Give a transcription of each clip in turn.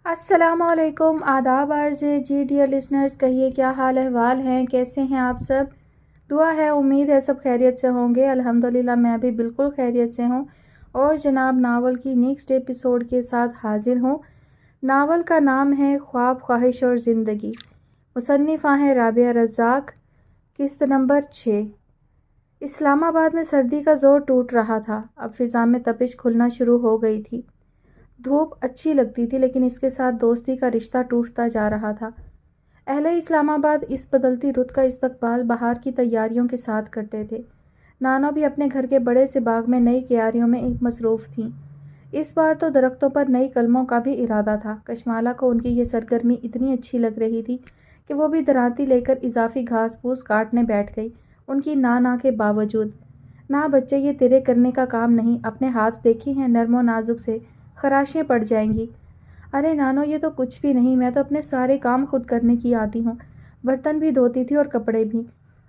السلام علیکم، آداب عرض ہے جی ڈیئر لسنرز، کہیے کیا حال احوال ہیں، کیسے ہیں آپ سب؟ دعا ہے، امید ہے سب خیریت سے ہوں گے۔ الحمدللہ میں بھی بالکل خیریت سے ہوں اور جناب ناول کی نیکسٹ ایپیسوڈ کے ساتھ حاضر ہوں۔ ناول کا نام ہے خواب، خواہش اور زندگی، مصنفہ ہیں رابعہ رزاق، قسط نمبر 6۔ اسلام آباد میں سردی کا زور ٹوٹ رہا تھا، اب فضا میں تپش کھلنا شروع ہو گئی تھی۔ دھوپ اچھی لگتی تھی لیکن اس کے ساتھ دوستی کا رشتہ ٹوٹتا جا رہا تھا۔ اہل اسلام آباد اس بدلتی رت کا استقبال بہار کی تیاریوں کے ساتھ کرتے تھے۔ نانو بھی اپنے گھر کے بڑے سے باغ میں نئی کیاریوں میں مصروف تھیں۔ اس بار تو درختوں پر نئی کلموں کا بھی ارادہ تھا۔ کشمالہ کو ان کی یہ سرگرمی اتنی اچھی لگ رہی تھی کہ وہ بھی درانتی لے کر اضافی گھاس پھوس کاٹنے بیٹھ گئی، ان کی نا کے باوجود۔ نہ بچے، یہ تیرے کرنے کا کام نہیں، اپنے ہاتھ دیکھے ہیں نرم و نازک سے، خراشیں پڑ جائیں گی۔ ارے نانو، یہ تو کچھ بھی نہیں، میں تو اپنے سارے کام خود کرنے کی عادی ہوں، برتن بھی دھوتی تھی اور کپڑے بھی۔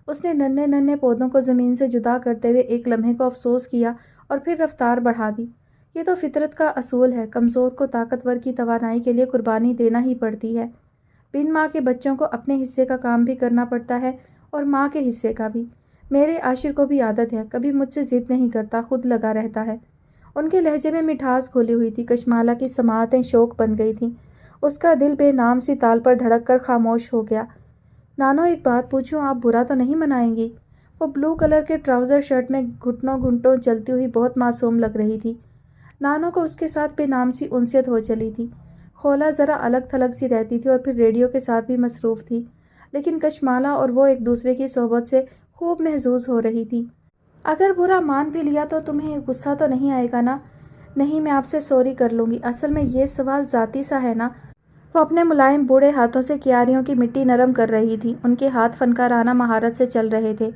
اس نے ننھے پودوں کو زمین سے جدا کرتے ہوئے ایک لمحے کو افسوس کیا اور پھر رفتار بڑھا دی۔ یہ تو فطرت کا اصول ہے، کمزور کو طاقتور کی توانائی کے لیے قربانی دینا ہی پڑتی ہے۔ بن ماں کے بچوں کو اپنے حصے کا کام بھی کرنا پڑتا ہے اور ماں کے حصے کا بھی۔ میرے عاشر کو بھی عادت ہے، کبھی مجھ سے ضد نہیں کرتا، خود لگا رہتا ہے۔ ان کے لہجے میں مٹھاس گھلی ہوئی تھی۔ کشمالہ کی سماعتیں شوق بن گئی تھیں، اس کا دل بے نام سی تال پر دھڑک کر خاموش ہو گیا۔ نانو، ایک بات پوچھوں، آپ برا تو نہیں منائیں گی؟ وہ بلو کلر کے ٹراؤزر شرٹ میں گھٹنوں گھنٹوں چلتی ہوئی بہت معصوم لگ رہی تھی۔ نانو کو اس کے ساتھ بے نام سی انست ہو چلی تھی۔ خولا ذرا الگ تھلگ سی رہتی تھی اور پھر ریڈیو کے ساتھ بھی مصروف تھی، لیکن کشمالہ اور وہ ایک دوسرے کی صحبت سے خوب محظوظ ہو رہی تھی۔ اگر برا مان بھی لیا تو تمہیں غصہ تو نہیں آئے گا نا؟ نہیں، میں آپ سے سوری کر لوں گی، اصل میں یہ سوال ذاتی سا ہے نا۔ وہ اپنے ملائم بوڑھے ہاتھوں سے کیاریوں کی مٹی نرم کر رہی تھی، ان کے ہاتھ فنکارانہ مہارت سے چل رہے تھے۔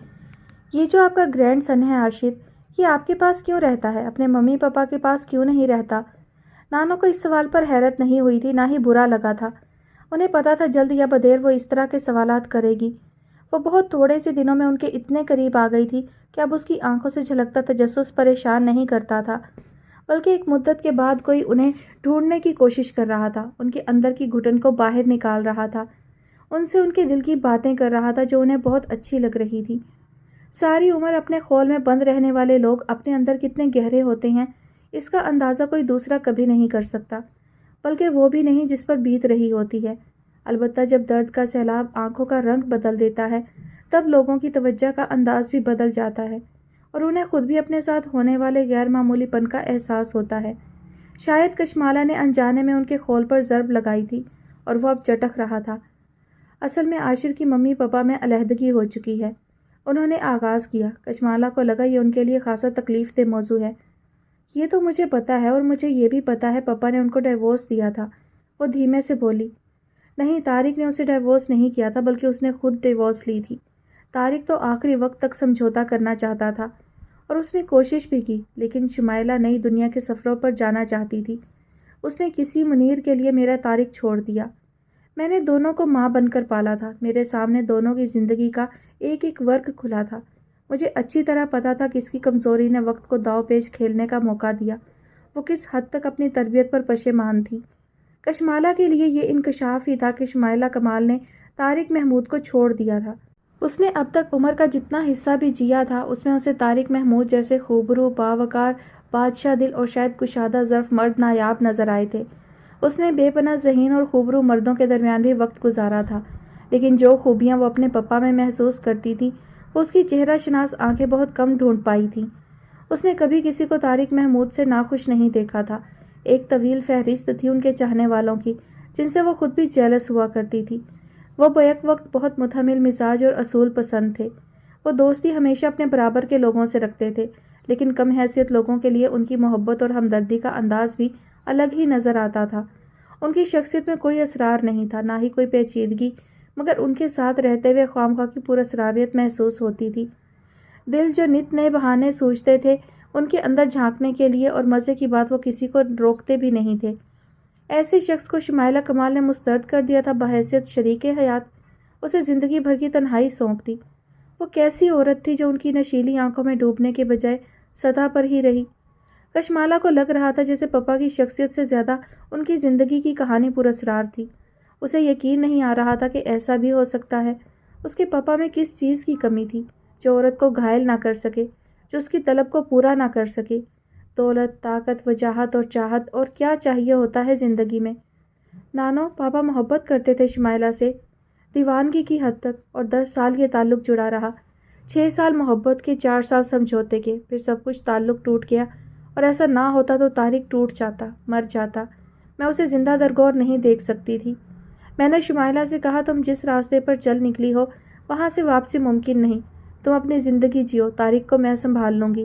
یہ جو آپ کا گرینڈ سن ہے عاشر، یہ آپ کے پاس کیوں رہتا ہے، اپنے ممی پاپا کے پاس کیوں نہیں رہتا؟ نانو کو اس سوال پر حیرت نہیں ہوئی تھی، نہ ہی برا لگا تھا۔ انہیں پتا تھا جلد یا بدیر وہ اس طرح کے سوالات کرے گی۔ وہ بہت تھوڑے سے دنوں میں ان کے اتنے قریب آ گئی تھی کہ اب اس کی آنکھوں سے جھلکتا تجسس پریشان نہیں کرتا تھا، بلکہ ایک مدت کے بعد کوئی انہیں ڈھونڈنے کی کوشش کر رہا تھا، ان کے اندر کی گھٹن کو باہر نکال رہا تھا، ان سے ان کے دل کی باتیں کر رہا تھا جو انہیں بہت اچھی لگ رہی تھی۔ ساری عمر اپنے خول میں بند رہنے والے لوگ اپنے اندر کتنے گہرے ہوتے ہیں، اس کا اندازہ کوئی دوسرا کبھی نہیں کر سکتا، بلکہ وہ بھی نہیں جس پر بیت رہی ہوتی ہے۔ البتہ جب درد کا سیلاب آنکھوں کا رنگ بدل دیتا ہے، تب لوگوں کی توجہ کا انداز بھی بدل جاتا ہے اور انہیں خود بھی اپنے ساتھ ہونے والے غیر معمولی پن کا احساس ہوتا ہے۔ شاید کشمالہ نے انجانے میں ان کے خول پر ضرب لگائی تھی اور وہ اب چٹک رہا تھا۔ اصل میں عاشر کی ممی پاپا میں علیحدگی ہو چکی ہے، انہوں نے آغاز کیا۔ کشمالہ کو لگا یہ ان کے لیے خاصا تکلیف دہ موضوع ہے۔ یہ تو مجھے پتا ہے، اور مجھے یہ بھی پتا ہے پاپا نے ان کو ڈیورس دیا تھا، وہ دھیمے سے بولی۔ نہیں، طارق نے اسے ڈیورس نہیں کیا تھا، بلکہ اس نے خود ڈیورس لی تھی۔ طارق تو آخری وقت تک سمجھوتا کرنا چاہتا تھا اور اس نے کوشش بھی کی، لیکن شمائلہ نئی دنیا کے سفروں پر جانا چاہتی تھی۔ اس نے کسی منیر کے لیے میرا طارق چھوڑ دیا۔ میں نے دونوں کو ماں بن کر پالا تھا، میرے سامنے دونوں کی زندگی کا ایک ایک ورق کھلا تھا۔ مجھے اچھی طرح پتا تھا کس کی کمزوری نے وقت کو داؤ پیچ کھیلنے کا موقع دیا، وہ کس حد تک اپنی تربیت پر پشیمان تھی۔ کشمالہ کے لیے یہ انکشاف ہی تھا کہ شمائلہ کمال نے طارق محمود کو چھوڑ دیا تھا۔ اس نے اب تک عمر کا جتنا حصہ بھی جیا تھا، اس میں اسے طارق محمود جیسے خوبرو، باوقار، بادشاہ دل اور شاید کشادہ ظرف مرد نایاب نظر آئے تھے۔ اس نے بے پناہ ذہین اور خوبرو مردوں کے درمیان بھی وقت گزارا تھا، لیکن جو خوبیاں وہ اپنے پپا میں محسوس کرتی تھی، وہ اس کی چہرہ شناس آنکھیں بہت کم ڈھونڈ پائی تھیں۔ اس نے کبھی کسی کو طارق محمود سے ناخوش نہیں دیکھا تھا۔ ایک طویل فہرست تھی ان کے چاہنے والوں کی، جن سے وہ خود بھی جیلس ہوا کرتی تھی۔ وہ بیک وقت بہت متحمل مزاج اور اصول پسند تھے۔ وہ دوستی ہمیشہ اپنے برابر کے لوگوں سے رکھتے تھے، لیکن کم حیثیت لوگوں کے لیے ان کی محبت اور ہمدردی کا انداز بھی الگ ہی نظر آتا تھا۔ ان کی شخصیت میں کوئی اسرار نہیں تھا، نہ ہی کوئی پیچیدگی، مگر ان کے ساتھ رہتے ہوئے خواہ کی پراسراریت محسوس ہوتی تھی۔ دل جو نت نئے بہانے سوچتے تھے ان کے اندر جھانکنے کے لیے، اور مزے کی بات وہ کسی کو روکتے بھی نہیں تھے۔ ایسے شخص کو شمائلہ کمال نے مسترد کر دیا تھا بحیثیت شریک حیات، اسے زندگی بھر کی تنہائی سونپ دی۔ وہ کیسی عورت تھی جو ان کی نشیلی آنکھوں میں ڈوبنے کے بجائے سطح پر ہی رہی۔ کشمالہ کو لگ رہا تھا جیسے پپا کی شخصیت سے زیادہ ان کی زندگی کی کہانی پراسرار تھی۔ اسے یقین نہیں آ رہا تھا کہ ایسا بھی ہو سکتا ہے۔ اس کے پپا میں کس چیز کی کمی تھی جو عورت کو گھائل نہ کر سکے، جو اس کی طلب کو پورا نہ کر سکے؟ دولت، طاقت، وجاہت اور چاہت، اور کیا چاہیے ہوتا ہے زندگی میں؟ نانو، پاپا محبت کرتے تھے شمائلہ سے، دیوانگی کی حد تک، اور 10 سال یہ تعلق جڑا رہا۔ 6 سال محبت کے، 4 سال سمجھوتے کے، پھر سب کچھ تعلق ٹوٹ گیا، اور ایسا نہ ہوتا تو طارق ٹوٹ جاتا، مر جاتا۔ میں اسے زندہ درگور نہیں دیکھ سکتی تھی۔ میں نے شمائلہ سے کہا، تم جس راستے پر چل نکلی ہو وہاں سے واپسی ممکن نہیں، تم اپنی زندگی جیو، طارق کو میں سنبھال لوں گی۔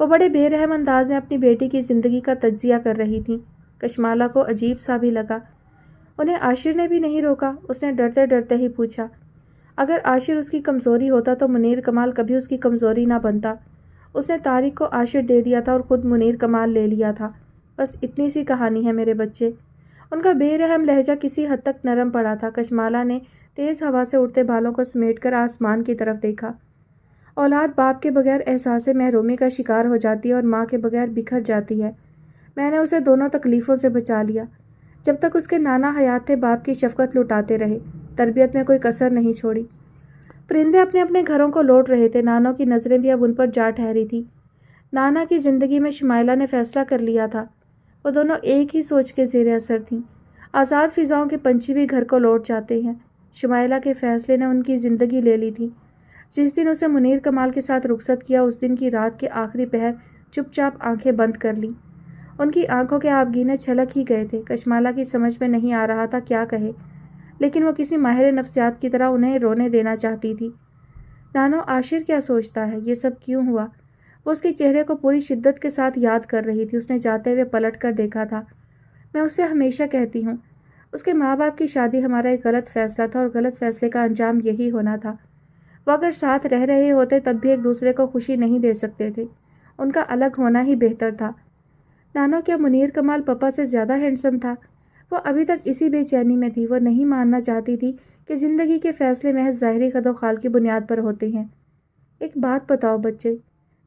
وہ بڑے بے رحم انداز میں اپنی بیٹی کی زندگی کا تجزیہ کر رہی تھیں۔ کشمالہ کو عجیب سا بھی لگا۔ انہیں عاشر نے بھی نہیں روکا؟ اس نے ڈرتے ڈرتے ہی پوچھا۔ اگر عاشر اس کی کمزوری ہوتا تو منیر کمال کبھی اس کی کمزوری نہ بنتا۔ اس نے طارق کو عاشر دے دیا تھا اور خود منیر کمال لے لیا تھا۔ بس اتنی سی کہانی ہے میرے بچے۔ ان کا بے رحم لہجہ کسی حد تک نرم پڑا تھا۔ کشمالہ نے تیز ہوا سے اڑتے بالوں کو سمیٹ کر آسمان کی طرف دیکھا۔ اولاد باپ کے بغیر احساس محرومی کا شکار ہو جاتی ہے اور ماں کے بغیر بکھر جاتی ہے۔ میں نے اسے دونوں تکلیفوں سے بچا لیا۔ جب تک اس کے نانا حیات تھے باپ کی شفقت لٹاتے رہے، تربیت میں کوئی کسر نہیں چھوڑی۔ پرندے اپنے اپنے گھروں کو لوٹ رہے تھے، نانوں کی نظریں بھی اب ان پر جا ٹھہری تھی۔ نانا کی زندگی میں شمائلہ نے فیصلہ کر لیا تھا۔ وہ دونوں ایک ہی سوچ کے زیر اثر تھیں۔ آزاد فضاؤں کے پنچھی بھی گھر کو لوٹ جاتے ہیں۔ شمائلہ کے فیصلے نے ان کی زندگی لے لی تھی۔ جس دن اسے منیر کمال کے ساتھ رخصت کیا، اس دن کی رات کے آخری پہر چپ چاپ آنکھیں بند کر لیں۔ ان کی آنکھوں کے آبگینے چھلک ہی گئے تھے۔ کشمالہ کی سمجھ میں نہیں آ رہا تھا کیا کہے، لیکن وہ کسی ماہر نفسیات کی طرح انہیں رونے دینا چاہتی تھی۔ نانو، عاشر کیا سوچتا ہے؟ یہ سب کیوں ہوا؟ وہ اس کے چہرے کو پوری شدت کے ساتھ یاد کر رہی تھی۔ اس نے جاتے ہوئے پلٹ کر دیکھا تھا۔ میں اس سے ہمیشہ کہتی ہوں، اس کے ماں باپ کی شادی ہمارا ایک غلط فیصلہ تھا، اور غلط فیصلے کا انجام یہی ہونا تھا۔ وہ اگر ساتھ رہ رہے ہوتے تب بھی ایک دوسرے کو خوشی نہیں دے سکتے تھے۔ ان کا الگ ہونا ہی بہتر تھا۔ نانو، کیا منیر کمال پپا سے زیادہ ہینڈسم تھا؟ وہ ابھی تک اسی بے چینی میں تھی۔ وہ نہیں ماننا چاہتی تھی کہ زندگی کے فیصلے محض ظاہری خد و خال کی بنیاد پر ہوتے ہیں۔ ایک بات بتاؤ بچے،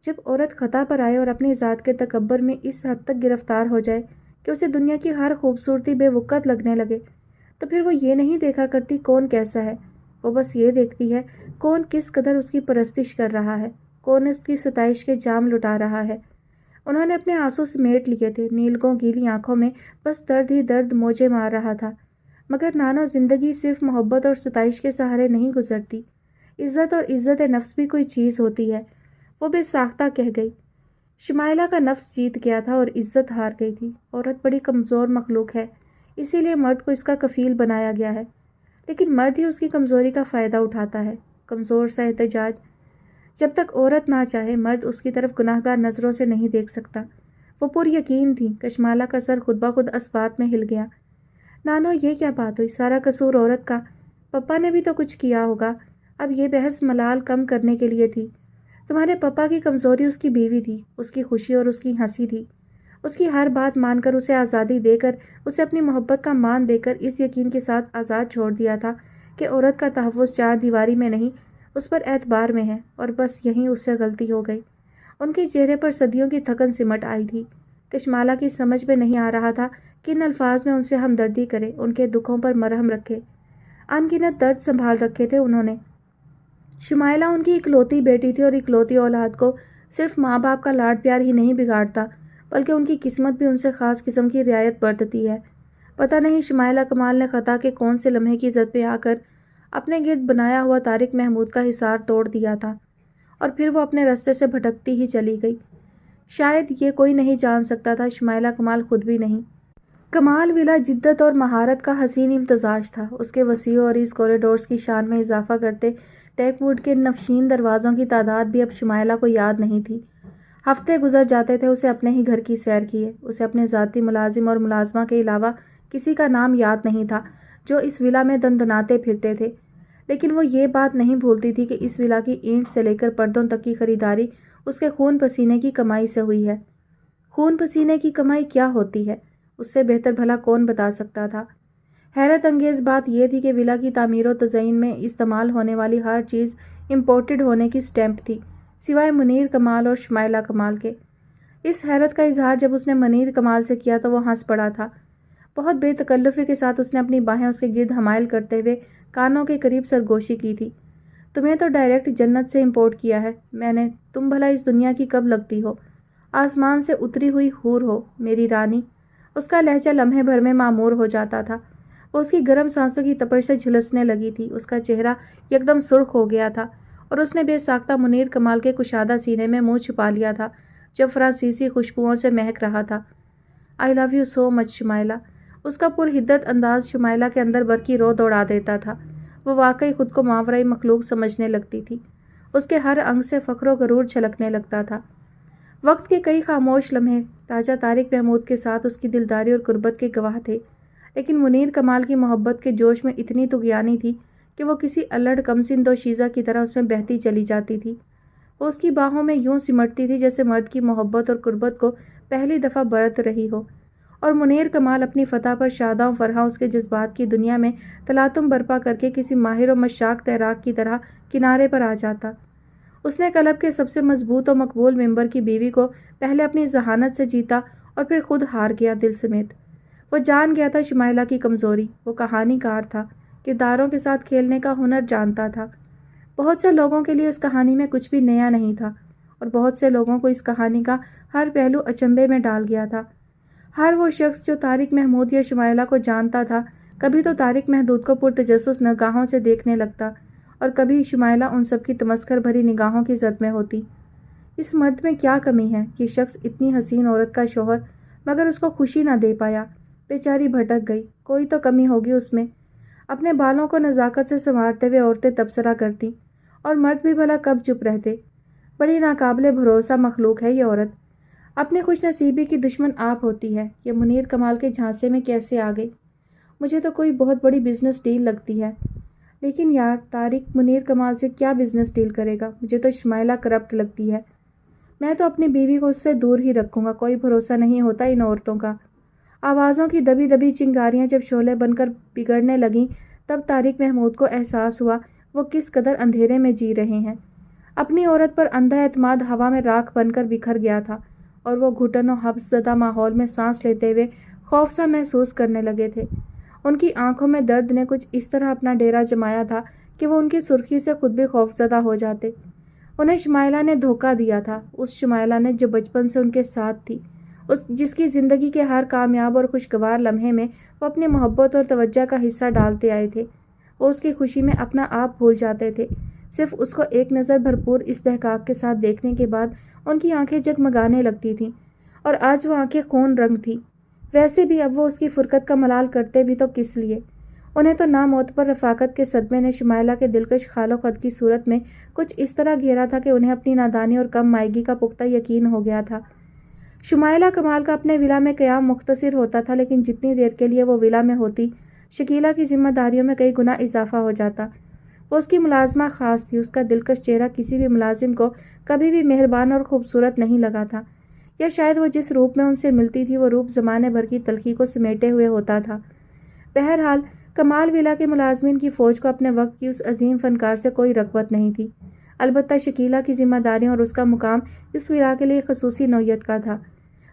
جب عورت خطا پر آئے اور اپنی ذات کے تکبر میں اس حد تک گرفتار ہو جائے کہ اسے دنیا کی ہر خوبصورتی بے وقت لگنے لگے، تو پھر وہ یہ نہیں دیکھا کرتی کون کیسا ہے، وہ بس یہ دیکھتی ہے کون کس قدر اس کی پرستش کر رہا ہے، کون اس کی ستائش کے جام لٹا رہا ہے۔ انہوں نے اپنے آنسو سمیٹ لیے تھے، نیلگوں گیلی آنکھوں میں بس درد ہی درد موجے مار رہا تھا۔ مگر نانو، زندگی صرف محبت اور ستائش کے سہارے نہیں گزرتی۔ عزت اور عزت نفس بھی کوئی چیز ہوتی ہے۔ وہ بے ساختہ کہہ گئی۔ شمائلہ کا نفس جیت گیا تھا اور عزت ہار گئی تھی۔ عورت بڑی کمزور مخلوق ہے، اسی لیے مرد کو اس کا کفیل بنایا گیا ہے، لیکن مرد ہی اس کی کمزوری کا فائدہ اٹھاتا ہے۔ کمزور سا احتجاج۔ جب تک عورت نہ چاہے، مرد اس کی طرف گناہگار نظروں سے نہیں دیکھ سکتا۔ وہ پر یقین تھی۔ کشمالہ کا سر خود بخود اسبات میں ہل گیا۔ نانو، یہ کیا بات ہوئی؟ سارا قصور عورت کا؟ پپا نے بھی تو کچھ کیا ہوگا۔ اب یہ بحث ملال کم کرنے کے لیے تھی۔ تمہارے پپا کی کمزوری اس کی بیوی تھی، اس کی خوشی اور اس کی ہنسی تھی۔ اس کی ہر بات مان کر، اسے آزادی دے کر، اسے اپنی محبت کا مان دے کر اس یقین کے ساتھ آزاد چھوڑ دیا تھا کہ عورت کا تحفظ چار دیواری میں نہیں، اس پر اعتبار میں ہے، اور بس یہیں اس سے غلطی ہو گئی۔ ان کے چہرے پر صدیوں کی تھکن سمٹ آئی تھی۔ کشمالہ کی سمجھ میں نہیں آ رہا تھا کن الفاظ میں ان سے ہمدردی کرے، ان کے دکھوں پر مرہم رکھے۔ ان گنت درد سنبھال رکھے تھے انہوں نے۔ شمائلہ ان کی اکلوتی بیٹی تھی، اور اکلوتی اولاد کو صرف ماں باپ کا لاڈ پیار ہی نہیں بگاڑتا، بلکہ ان کی قسمت بھی ان سے خاص قسم کی رعایت برتتی ہے۔ پتہ نہیں شمائلہ کمال نے خطا کے کون سے لمحے کی زد پہ آ کر اپنے گرد بنایا ہوا طارق محمود کا حصار توڑ دیا تھا، اور پھر وہ اپنے رستے سے بھٹکتی ہی چلی گئی۔ شاید یہ کوئی نہیں جان سکتا تھا، شمائلہ کمال خود بھی نہیں۔ کمال ولا جدت اور مہارت کا حسین امتزاج تھا۔ اس کے وسیع اور اس کوریڈورز کی شان میں اضافہ کرتے ٹیک ووڈ کے نفشین دروازوں کی تعداد بھی اب شمائلہ کو یاد نہیں تھی۔ ہفتے گزر جاتے تھے اسے اپنے ہی گھر کی سیر کیے۔ اسے اپنے ذاتی ملازم اور ملازمہ کے علاوہ کسی کا نام یاد نہیں تھا جو اس ولا میں دندناتے پھرتے تھے، لیکن وہ یہ بات نہیں بھولتی تھی کہ اس ولا کی اینٹ سے لے کر پردوں تک کی خریداری اس کے خون پسینے کی کمائی سے ہوئی ہے۔ خون پسینے کی کمائی کیا ہوتی ہے، اس سے بہتر بھلا کون بتا سکتا تھا۔ حیرت انگیز بات یہ تھی کہ ولا کی تعمیر و تزئین میں استعمال ہونے والی ہر چیز امپورٹڈ ہونے کی سٹیمپ تھی، سوائے منیر کمال اور شمائلہ کمال کے۔ اس حیرت کا اظہار جب اس نے منیر کمال سے کیا تو وہ ہنس پڑا تھا۔ بہت بے تکلفی کے ساتھ اس نے اپنی باہیں اس کے گرد حمائل کرتے ہوئے کانوں کے قریب سرگوشی کی تھی۔ تمہیں تو ڈائریکٹ جنت سے امپورٹ کیا ہے میں نے، تم بھلا اس دنیا کی کب لگتی ہو؟ آسمان سے اتری ہوئی حور ہو میری رانی۔ اس کا لہجہ لمحے بھر میں معمور ہو جاتا تھا۔ وہ اس کی گرم سانسوں کی تپش سے جھلسنے لگی تھی۔ اس کا چہرہ یکدم سرخ ہو گیا تھا اور اس نے بے ساختہ منیر کمال کے کشادہ سینے میں منہ چھپا لیا تھا جو فرانسیسی خوشبوؤں سے مہک رہا تھا۔ آئی لو یو سو مچ شمائلہ۔ اس کا پرحدت انداز شمائلہ کے اندر برقی رو دوڑا دیتا تھا۔ وہ واقعی خود کو ماورائی مخلوق سمجھنے لگتی تھی۔ اس کے ہر انگ سے فخر و غرور چھلکنے لگتا تھا۔ وقت کے کئی خاموش لمحے راجہ طارق محمود کے ساتھ اس کی دلداری اور قربت کے گواہ تھے، لیکن منیر کمال کی محبت کے جوش میں اتنی طغیانی تھی کہ وہ کسی الڑ کمسن دوشیزہ کی طرح اس میں بہتی چلی جاتی تھی۔ وہ اس کی باہوں میں یوں سمٹتی تھی جیسے مرد کی محبت اور قربت کو پہلی دفعہ برت رہی ہو، اور منیر کمال اپنی فتح پر شاداں فرحاں اس کے جذبات کی دنیا میں تلاطم برپا کر کے کسی ماہر و مشاق تیراک کی طرح کنارے پر آ جاتا۔ اس نے کلب کے سب سے مضبوط و مقبول ممبر کی بیوی کو پہلے اپنی ذہانت سے جیتا اور پھر خود ہار گیا دل سمیت۔ وہ جان گیا تھا شمائلہ کی کمزوری۔ وہ کہانی کار تھا، کرداروں کے ساتھ کھیلنے کا ہنر جانتا تھا۔ بہت سے لوگوں کے لیے اس کہانی میں کچھ بھی نیا نہیں تھا، اور بہت سے لوگوں کو اس کہانی کا ہر پہلو اچنبھے میں ڈال گیا تھا۔ ہر وہ شخص جو طارق محمود یا شمائلہ کو جانتا تھا کبھی تو طارق محمود کو پرتجسس نگاہوں سے دیکھنے لگتا اور کبھی شمائلہ ان سب کی تمسخر بھری نگاہوں کی زد میں ہوتی۔ اس مرد میں کیا کمی ہے؟ یہ شخص اتنی حسین عورت کا شوہر، مگر اس کو خوشی نہ دے پایا۔ بیچاری بھٹک گئی، کوئی تو کمی ہوگی اس میں۔ اپنے بالوں کو نزاکت سے سنوارتے ہوئے عورتیں تبصرہ کرتی، اور مرد بھی بھلا کب چپ رہتے۔ بڑی ناقابل بھروسہ مخلوق ہے یہ عورت۔ اپنی خوش نصیبی کی دشمن آپ ہوتی ہے۔ یہ منیر کمال کے جھانسے میں کیسے آ گئی؟ مجھے تو کوئی بہت بڑی بزنس ڈیل لگتی ہے، لیکن یار طارق منیر کمال سے کیا بزنس ڈیل کرے گا؟ مجھے تو شمائلہ کرپٹ لگتی ہے۔ میں تو اپنی بیوی کو اس سے دور ہی رکھوں گا، کوئی بھروسہ نہیں ہوتا ان عورتوں کا۔ آوازوں کی دبی دبی چنگاریاں جب شعلے بن کر بگڑنے لگیں تب طارق محمود کو احساس ہوا وہ کس قدر اندھیرے میں جی رہے ہیں۔ اپنی عورت پر اندھا اعتماد ہوا میں راکھ بن کر بکھر گیا تھا، اور وہ گھٹن و حبس زدہ ماحول میں سانس لیتے ہوئے خوف سا محسوس کرنے لگے تھے۔ ان کی آنکھوں میں درد نے کچھ اس طرح اپنا ڈیرا جمایا تھا کہ وہ ان کی سرخی سے خود بھی خوف زدہ ہو جاتے۔ انہیں شمائلہ نے دھوکہ دیا تھا، اس شمائلہ نے جو بچپن سے ان کے ساتھ تھی، جس کی زندگی کے ہر کامیاب اور خوشگوار لمحے میں وہ اپنی محبت اور توجہ کا حصہ ڈالتے آئے تھے۔ وہ اس کی خوشی میں اپنا آپ بھول جاتے تھے، صرف اس کو ایک نظر بھرپور استحقاق کے ساتھ دیکھنے کے بعد ان کی آنکھیں جگمگانے لگتی تھیں، اور آج وہ آنکھیں خون رنگ تھیں۔ ویسے بھی اب وہ اس کی فرقت کا ملال کرتے بھی تو کس لیے؟ انہیں تو نامعتبر رفاقت کے صدمے نے شمائلہ کے دلکش خال و خد کی صورت میں کچھ اس طرح گھیرا تھا کہ انہیں اپنی نادانی اور کم مائگی کا پختہ یقین ہو گیا تھا۔ شمائلہ کمال کا اپنے ولا میں قیام مختصر ہوتا تھا، لیکن جتنی دیر کے لیے وہ ولا میں ہوتی شکیلہ کی ذمہ داریوں میں کئی گنا اضافہ ہو جاتا۔ وہ اس کی ملازمہ خاص تھی۔ اس کا دلکش چہرہ کسی بھی ملازم کو کبھی بھی مہربان اور خوبصورت نہیں لگا تھا، یا شاید وہ جس روپ میں ان سے ملتی تھی وہ روپ زمانے بھر کی تلخی کو سمیٹے ہوئے ہوتا تھا۔ بہرحال کمال ولا کے ملازمین کی فوج کو اپنے وقت کی اس عظیم فنکار سے کوئی رغبت نہیں تھی، البتہ شکیلہ کی ذمہ داریاں اور اس کا مقام اس ولا کے لیے خصوصی نوعیت کا تھا۔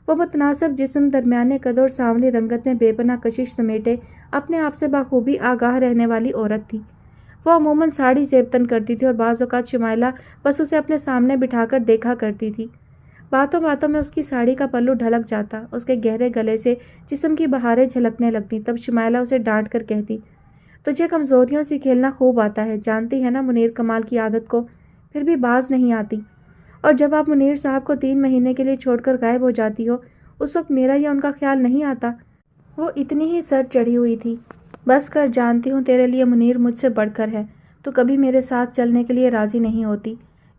وہ متناسب جسم، درمیانے قد اور سانولی رنگت میں بے پناہ کشش سمیٹے اپنے آپ سے بخوبی آگاہ رہنے والی عورت تھی۔ وہ عموماً ساڑی زیب تن کرتی تھی، اور بعض اوقات شمائلہ بس اسے اپنے سامنے بٹھا کر دیکھا کرتی تھی۔ باتوں باتوں میں اس کی ساڑی کا پلو ڈھلک جاتا، اس کے گہرے گلے سے جسم کی بہاریں جھلکنے لگتی۔ تب شمائلہ اسے ڈانٹ کر کہتی، تجھے کمزوریوں سے کھیلنا خوب آتا ہے، جانتی ہے نا منیر کمال کی عادت کو، پھر بھی باز نہیں آتی۔ اور جب آپ منیر صاحب کو 3 مہینے کے لیے چھوڑ کر غائب ہو جاتی ہو، اس وقت میرا یا ان کا خیال نہیں آتا؟ وہ اتنی ہی سر چڑھی ہوئی تھی۔ بس کر، جانتی ہوں تیرے لیے منیر مجھ سے بڑھ کر ہے، تو کبھی میرے ساتھ چلنے کے لیے راضی نہیں ہوتی۔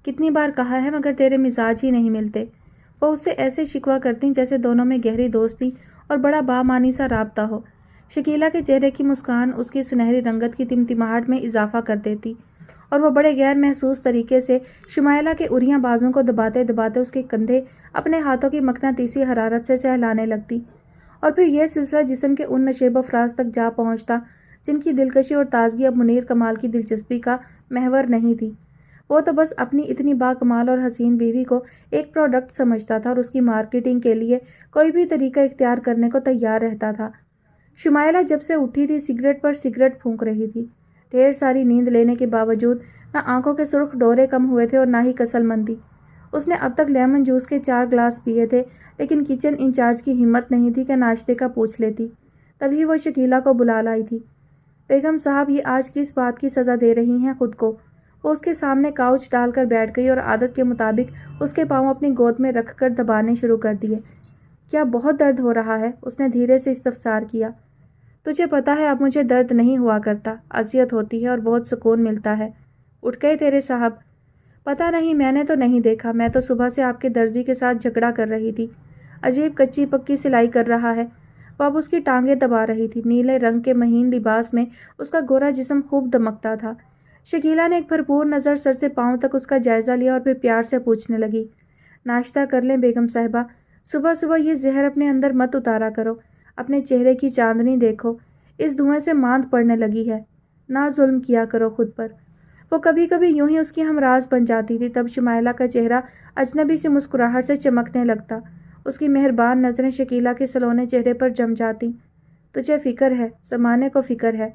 کتنی بار کہا ہے مگر تیرے مزاج ہی نہیں ملتے۔ وہ اس سے ایسے شکوہ کرتی جیسے دونوں میں گہری دوستی اور بڑا بامانی سا رابطہ ہو۔ شکیلہ کے چہرے کی مسکان اس کی سنہری رنگت کی تمتماہٹ میں اضافہ کر دیتی، اور وہ بڑے غیر محسوس طریقے سے شمائلہ کے اریاں بازوں کو دباتے دباتے اس کے کندھے اپنے ہاتھوں کی مقناطیسی حرارت سے سہلانے لگتی، اور پھر یہ سلسلہ جسم کے ان نشیب و فراز تک جا پہنچتا جن کی دلکشی اور تازگی اب منیر کمال کی دلچسپی کا محور نہیں تھی۔ وہ تو بس اپنی اتنی باکمال اور حسین بیوی کو ایک پروڈکٹ سمجھتا تھا اور اس کی مارکیٹنگ کے لیے کوئی بھی طریقہ اختیار کرنے کو تیار رہتا تھا۔ شمائلہ جب سے اٹھی تھی سگریٹ پر سگریٹ پھونک رہی تھی۔ ڈھیر ساری نیند لینے کے باوجود نہ آنکھوں کے سرخ ڈورے کم ہوئے تھے اور نہ ہی کسل مندی۔ اس نے اب تک لیمن جوس کے 4 گلاس پیے تھے، لیکن کچن انچارج کی ہمت نہیں تھی کہ ناشتے کا پوچھ لیتی۔ تبھی وہ شکیلہ کو بلا لائی تھی۔ بیگم صاحب یہ آج کس بات کی سزا دے رہی ہیں خود کو؟ وہ اس کے سامنے کاؤچ ڈال کر بیٹھ گئی اور عادت کے مطابق اس کے پاؤں اپنی گود میں رکھ کر دبانے شروع کر دیے۔ کیا بہت درد ہو رہا ہے؟ اس نے دھیرے سے استفسار کیا۔ تجھے پتا ہے اب مجھے درد نہیں ہوا کرتا، اذیت ہوتی ہے اور بہت سکون ملتا ہے۔ اٹھ گئے تیرے صاحب؟ پتہ نہیں، میں نے تو نہیں دیکھا، میں تو صبح سے آپ کے درزی کے ساتھ جھگڑا کر رہی تھی۔ عجیب کچی پکی سلائی کر رہا ہے۔ وہ اب اس کی ٹانگیں دبا رہی تھی۔ نیلے رنگ کے مہین لباس میں اس کا گورا جسم خوب دمکتا تھا۔ شکیلہ نے ایک بھرپور نظر سر سے پاؤں تک اس کا جائزہ لیا اور پھر پیار سے پوچھنے لگی، ناشتہ کر لیں بیگم صاحبہ؟ صبح صبح یہ زہر اپنے اندر مت اتارا کرو، اپنے چہرے کی چاندنی دیکھو، اس دھوئیں سے ماند پڑنے لگی ہے، نہ ظلم کیا کرو خود پر۔ وہ کبھی کبھی یوں ہی اس کی ہمراز بن جاتی تھی، تب شمائلہ کا چہرہ اجنبی سی مسکراہٹ سے چمکنے لگتا، اس کی مہربان نظریں شکیلہ کے سلونے چہرے پر جم جاتی۔ تجھے فکر ہے، زمانے کو فکر ہے،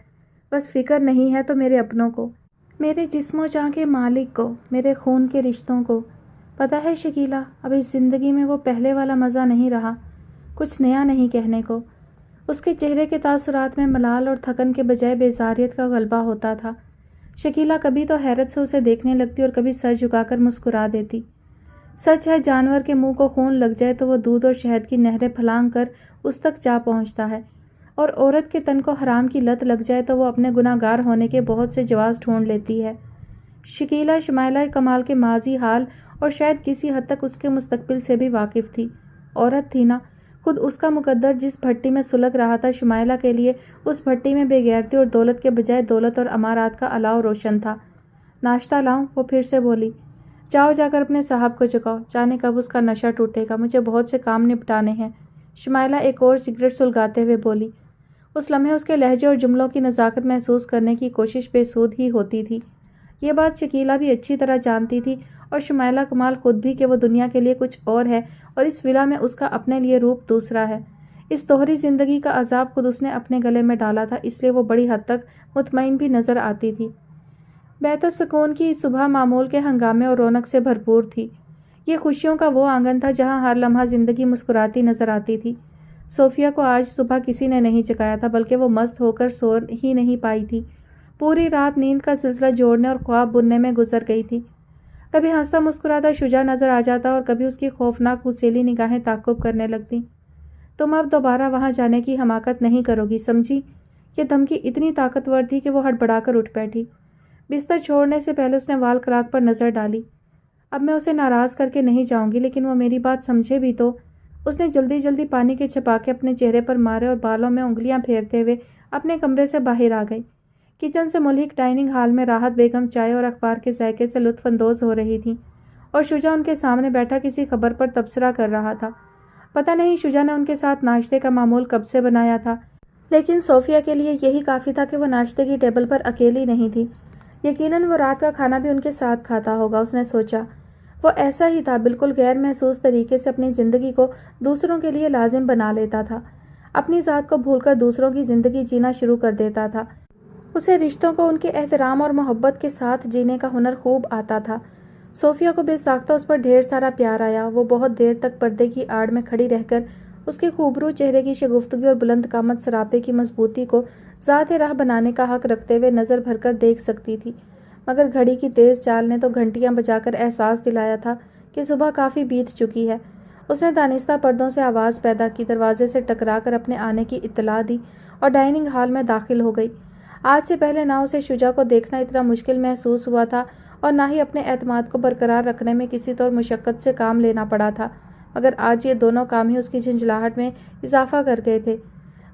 بس فکر نہیں ہے تو میرے اپنوں کو، میرے جسم و جاں کے مالک کو، میرے خون کے رشتوں کو۔ پتہ ہے شکیلہ، اب اس زندگی میں وہ پہلے والا مزہ نہیں رہا، کچھ نیا نہیں کہنے کو۔ اس کے چہرے کے تاثرات میں ملال اور تھکن کے بجائے بیزاریت کا غلبہ ہوتا تھا۔ شکیلہ کبھی تو حیرت سے اسے دیکھنے لگتی اور کبھی سر جھکا کر مسکرا دیتی۔ سچ ہے، جانور کے منہ کو خون لگ جائے تو وہ دودھ اور شہد کی نہریں پھلانگ کر اس تک جا پہنچتا ہے، اور عورت کے تن کو حرام کی لت لگ جائے تو وہ اپنے گناہ گار ہونے کے بہت سے جواز ڈھونڈ لیتی ہے۔ شکیلہ شمائلہ کمال کے ماضی حال اور شاید کسی حد تک اس کے مستقبل سے بھی واقف تھی۔ عورت تھی نا، خود اس کا مقدر جس بھٹی میں سلگ رہا تھا، شمائلہ کے لیے اس بھٹی میں بے غیرتی اور دولت کے بجائے دولت اور امارات کا الاؤ روشن تھا۔ ناشتہ لاؤں؟ وہ پھر سے بولی۔ جاؤ، جا کر اپنے صاحب کو جگاؤ، جانے کب اس کا نشہ ٹوٹے گا، مجھے بہت سے کام نپٹانے ہیں۔ شمائلہ ایک اور سگریٹ سلگاتے ہوئے بولی۔ اس لمحے اس کے لہجے اور جملوں کی نزاکت محسوس کرنے کی کوشش بے سود ہی ہوتی تھی۔ یہ بات شکیلہ بھی اچھی طرح جانتی تھی اور شمائلہ کمال خود بھی کہ وہ دنیا کے لیے کچھ اور ہے اور اس ولا میں اس کا اپنے لیے روپ دوسرا ہے۔ اس دوہری زندگی کا عذاب خود اس نے اپنے گلے میں ڈالا تھا، اس لیے وہ بڑی حد تک مطمئن بھی نظر آتی تھی۔ بیت السکون کی صبح معمول کے ہنگامے اور رونق سے بھرپور تھی۔ یہ خوشیوں کا وہ آنگن تھا جہاں ہر لمحہ زندگی مسکراتی نظر آتی تھی۔ صوفیہ کو آج صبح کسی نے نہیں جگایا تھا، بلکہ وہ مست ہو کر سو ہی نہیں پائی تھی۔ پوری رات نیند کا سلسلہ جوڑنے اور خواب بننے میں گزر گئی تھی۔ کبھی ہنستا مسکراتا شجاع نظر آ جاتا اور کبھی اس کی خوفناک حسیلی نگاہیں تعقب کرنے لگتی۔ تم اب دوبارہ وہاں جانے کی حماقت نہیں کرو گی، سمجھی؟ یہ دھمکی اتنی طاقتور تھی کہ وہ ہڑبڑا کر اٹھ بیٹھی۔ بستر چھوڑنے سے پہلے اس نے وال کلاک پر نظر ڈالی۔ اب میں اسے ناراض کر کے نہیں جاؤں گی، لیکن وہ میری بات سمجھے بھی تو۔ اس نے جلدی جلدی پانی کے چھپاکے اپنے چہرے پر مارے اور بالوں میں انگلیاں پھیرتے ہوئے اپنے کمرے سے باہر آ گئی۔ کچن سے ملحق ڈائننگ ہال میں راحت بیگم چائے اور اخبار کے ذائقے سے لطف اندوز ہو رہی تھیں اور شجاع ان کے سامنے بیٹھا کسی خبر پر تبصرہ کر رہا تھا۔ پتہ نہیں شجاع نے ان کے ساتھ ناشتے کا معمول کب سے بنایا تھا، لیکن صوفیہ کے لیے یہی کافی تھا کہ وہ ناشتے کی ٹیبل پر اکیلی نہیں تھی۔ یقیناً وہ رات کا کھانا بھی ان کے ساتھ کھاتا ہوگا، اس نے سوچا۔ وہ ایسا ہی تھا، بالکل غیر محسوس طریقے سے اپنی زندگی کو دوسروں کے لیے لازم بنا لیتا تھا، اپنی ذات کو بھول کر دوسروں کی زندگی جینا شروع کر دیتا تھا۔ اسے رشتوں کو ان کے احترام اور محبت کے ساتھ جینے کا ہنر خوب آتا تھا۔ صوفیہ کو بے ساختہ اس پر ڈھیر سارا پیار آیا۔ وہ بہت دیر تک پردے کی آڑ میں کھڑی رہ کر اس کے خوبرو چہرے کی شگفتگی اور بلند قامت سراپے کی مضبوطی کو ذات راہ بنانے کا حق رکھتے ہوئے نظر بھر کر دیکھ سکتی تھی، مگر گھڑی کی تیز چال نے تو گھنٹیاں بجا کر احساس دلایا تھا کہ صبح کافی بیت چکی ہے۔ اس نے دانستہ پردوں سے آواز پیدا کی، دروازے سے ٹکرا کر اپنے آنے کی اطلاع دی اور ڈائننگ ہال میں داخل ہو گئی۔ آج سے پہلے نہ اسے شجاع کو دیکھنا اتنا مشکل محسوس ہوا تھا اور نہ ہی اپنے اعتماد کو برقرار رکھنے میں کسی طور مشقت سے کام لینا پڑا تھا، مگر آج یہ دونوں کام ہی اس کی جھنجھلاہٹ میں اضافہ کر گئے تھے۔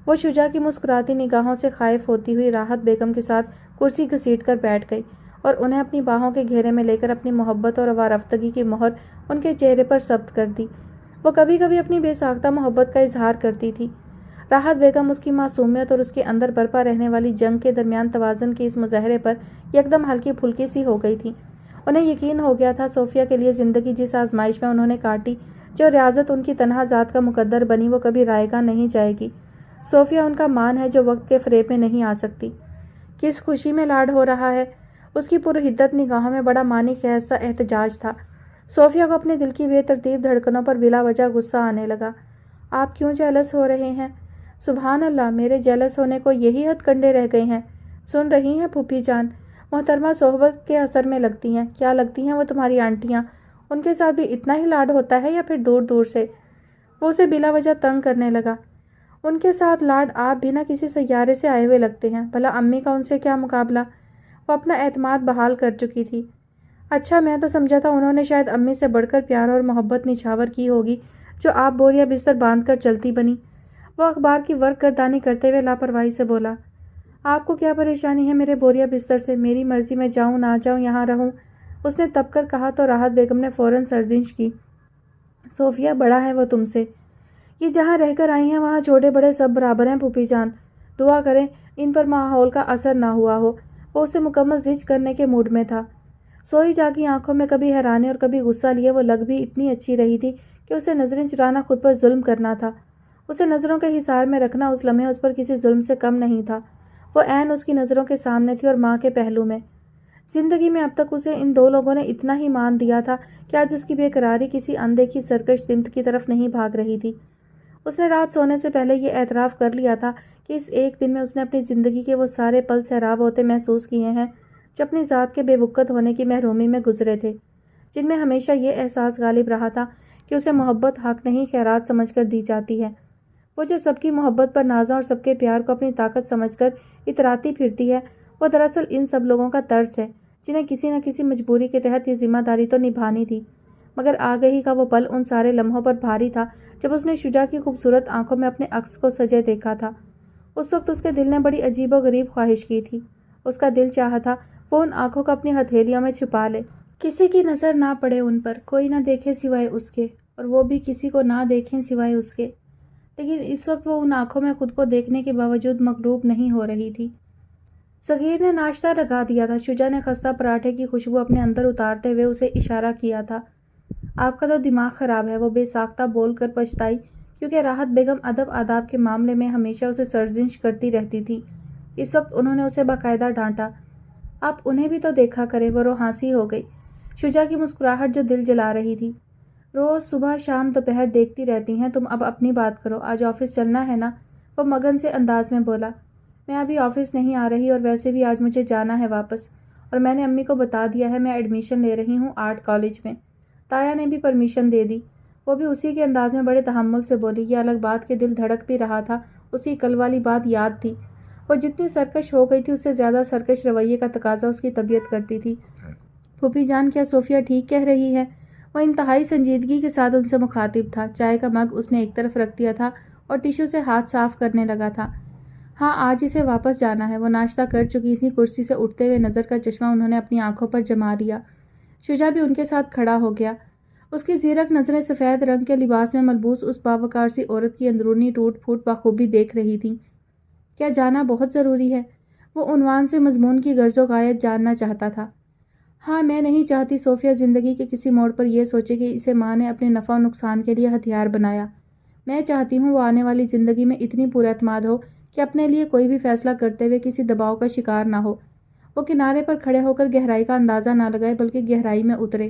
وہ شجاع کی مسکراتی نگاہوں سے خائف ہوتی ہوئی راحت بیگم کے ساتھ کرسی گھسیٹ کر بیٹھ گئی اور انہیں اپنی باہوں کے گھیرے میں لے کر اپنی محبت اور آوارفتگی کی مہر ان کے چہرے پر ثبت کر دی۔ وہ کبھی کبھی اپنی بے ساختہ محبت کا اظہار کرتی تھی۔ راحت بیگم اس کی معصومیت اور اس کے اندر برپا رہنے والی جنگ کے درمیان توازن کے اس مظاہرے پر یکدم ہلکی پھلکی سی ہو گئی تھی۔ انہیں یقین ہو گیا تھا صوفیہ کے لیے زندگی جس آزمائش میں انہوں نے کاٹی، جو ریاضت ان کی تنہا ذات کا مقدر بنی، وہ کبھی رائے گاہ نہیں جائے گی۔ صوفیہ ان کا مان ہے جو وقت کے فریب میں نہیں آ سکتی۔ کس خوشی میں لاڈ ہو رہا ہے! اس کی پرحدت نگاہوں میں بڑا معنی خیز سا احتجاج تھا۔ صوفیہ کو اپنے دل کی بے ترتیب دھڑکنوں پر بلا وجہ غصہ آنے لگا۔ آپ کیوں جیلس ہو رہے ہیں؟ سبحان اللہ، میرے جیلس ہونے کو یہی ہتھ کنڈے رہ گئے ہیں۔ سن رہی ہیں پھوپھی جان، محترمہ صحبت کے اثر میں لگتی ہیں۔ کیا لگتی ہیں وہ تمہاری آنٹیاں؟ ان کے ساتھ بھی اتنا ہی لاڈ ہوتا ہے یا پھر دور دور سے؟ وہ اسے بلا وجہ تنگ کرنے لگا۔ ان کے ساتھ لاڈ آپ بھی نہ کسی سیارے سے آئے ہوئے لگتے ہیں۔ بھلا امی کا ان سے کیا مقابلہ؟ وہ اپنا اعتماد بحال کر چکی تھی۔ اچھا، میں تو سمجھا تھا انہوں نے شاید امی سے بڑھ کر پیار اور محبت نچھاور کی ہوگی جو آپ بوریا بستر باندھ کر چلتی بنی۔ وہ اخبار کی ورق گردانی کرتے ہوئے لاپرواہی سے بولا۔ آپ کو کیا پریشانی ہے میرے بوریا بستر سے؟ میری مرضی، میں جاؤں نہ جاؤں، یہاں رہوں؟ اس نے تب کر کہا تو راحت بیگم نے فوراً سرزنش کی۔ صوفیہ، بڑا ہے وہ تم سے۔ یہ جہاں رہ کر آئی ہیں وہاں چھوٹے بڑے سب برابر ہیں پھوپھی جان۔ دعا کریں ان پر ماحول کا اثر نہ ہوا ہو۔ وہ اسے مکمل زج کرنے کے موڈ میں تھا۔ سوئی جاگی آنکھوں میں کبھی حیرانی اور کبھی غصہ لیے وہ لگ بھی اتنی اچھی رہی تھی کہ اسے نظریں چرانا خود پر ظلم کرنا تھا۔ اسے نظروں کے حصار میں رکھنا اس لمحے اس پر کسی ظلم سے کم نہیں تھا۔ وہ عین اس کی نظروں کے سامنے تھی اور ماں کے پہلو میں۔ زندگی میں اب تک اسے ان دو لوگوں نے اتنا ہی مان دیا تھا کہ آج اس کی بے قراری کسی اندیکھی سرکش سمت کی طرف نہیں بھاگ رہی تھی۔ اس نے رات سونے سے پہلے یہ اعتراف کر لیا تھا کہ اس ایک دن میں اس نے اپنی زندگی کے وہ سارے پل سیراب ہوتے محسوس کیے ہیں جو اپنی ذات کے بے وقت ہونے کی محرومی میں گزرے تھے، جن میں ہمیشہ یہ احساس غالب رہا تھا کہ اسے محبت حق نہیں خیرات سمجھ کر دی جاتی ہے۔ وہ جو سب کی محبت پر نازاں اور سب کے پیار کو اپنی طاقت سمجھ کر اتراتی پھرتی ہے، وہ دراصل ان سب لوگوں کا طرز ہے جنہیں کسی نہ کسی مجبوری کے تحت یہ ذمہ داری تو نبھانی تھی، مگر آگہی کا وہ پل ان سارے لمحوں پر بھاری تھا جب اس نے شجاع کی خوبصورت آنکھوں میں اپنے عکس کو سجے دیکھا تھا۔ اس وقت اس کے دل نے بڑی عجیب و غریب خواہش کی تھی۔ اس کا دل چاہا تھا وہ ان آنکھوں کو اپنی ہتھیلیوں میں چھپا لے، کسی کی نظر نہ پڑے ان پر، کوئی نہ دیکھے سوائے اس کے، اور وہ بھی کسی کو نہ دیکھیں سوائے اس کے۔ لیکن اس وقت وہ ان آنکھوں میں خود کو دیکھنے کے باوجود مغلوب نہیں ہو رہی تھی۔ صغیر نے ناشتہ لگا دیا تھا۔ شجاع نے خستہ پراٹھے کی خوشبو اپنے اندر اتارتے ہوئے اسے اشارہ کیا تھا۔ آپ کا تو دماغ خراب ہے، وہ بے ساختہ بول کر پچھتائی، کیونکہ راحت بیگم ادب آداب کے معاملے میں ہمیشہ اسے سرزنش کرتی رہتی تھی۔ اس وقت انہوں نے اسے باقاعدہ ڈانٹا۔ آپ انہیں بھی تو دیکھا کریں۔ وہ روحانسی ہو گئی۔ شجاع کی مسکراہٹ جو دل جلا رہی تھی۔ روز صبح شام دوپہر دیکھتی رہتی ہیں، تم اب اپنی بات کرو۔ آج آفس چلنا ہے نا؟ وہ مگن سے انداز میں بولا۔ میں ابھی آفس نہیں آ رہی اور ویسے بھی آج مجھے جانا ہے واپس، اور میں نے امی کو بتا دیا ہے میں ایڈمیشن لے رہی ہوں آرٹ کالج میں۔ تایا نے بھی پرمیشن دے دی۔ وہ بھی اسی کے انداز میں بڑے تحمل سے بولی۔ یہ الگ بات کہ دل دھڑک بھی رہا تھا، اسی کل والی بات یاد تھی۔ وہ جتنی سرکش ہو گئی تھی اس سے زیادہ سرکش رویے کا تقاضا اس کی طبیعت کرتی تھی۔ پھوپھی جان، کیا صوفیہ ٹھیک کہہ رہی ہے؟ وہ انتہائی سنجیدگی کے ساتھ ان سے مخاطب تھا۔ چائے کا مگ اس نے ایک طرف رکھ دیا تھا اور ٹیشو سے ہاتھ صاف کرنے لگا تھا۔ ہاں، آج اسے واپس جانا ہے۔ وہ ناشتہ کر چکی تھی۔ کرسی سے اٹھتے ہوئے نظر کا چشمہ انہوں نے اپنی آنکھوں پر جما لیا۔ شجاع بھی ان کے ساتھ کھڑا ہو گیا۔ اس کی زیرک نظریں سفید رنگ کے لباس میں ملبوس اس باوقار سی عورت کی اندرونی ٹوٹ پھوٹ بخوبی دیکھ رہی تھیں۔ کیا جانا بہت ضروری ہے؟ وہ عنوان سے مضمون کی غرض و غایت جاننا چاہتا تھا۔ ہاں، میں نہیں چاہتی صوفیہ زندگی کے کسی موڑ پر یہ سوچے کہ اسے ماں نے اپنے نفع و نقصان کے لیے ہتھیار بنایا۔ میں چاہتی ہوں وہ آنے والی زندگی میں اتنی پر اعتماد ہو کہ اپنے لیے کوئی بھی فیصلہ کرتے ہوئے کسی دباؤ کا شکار نہ ہو۔ وہ کنارے پر کھڑے ہو کر گہرائی کا اندازہ نہ لگائے بلکہ گہرائی میں اترے۔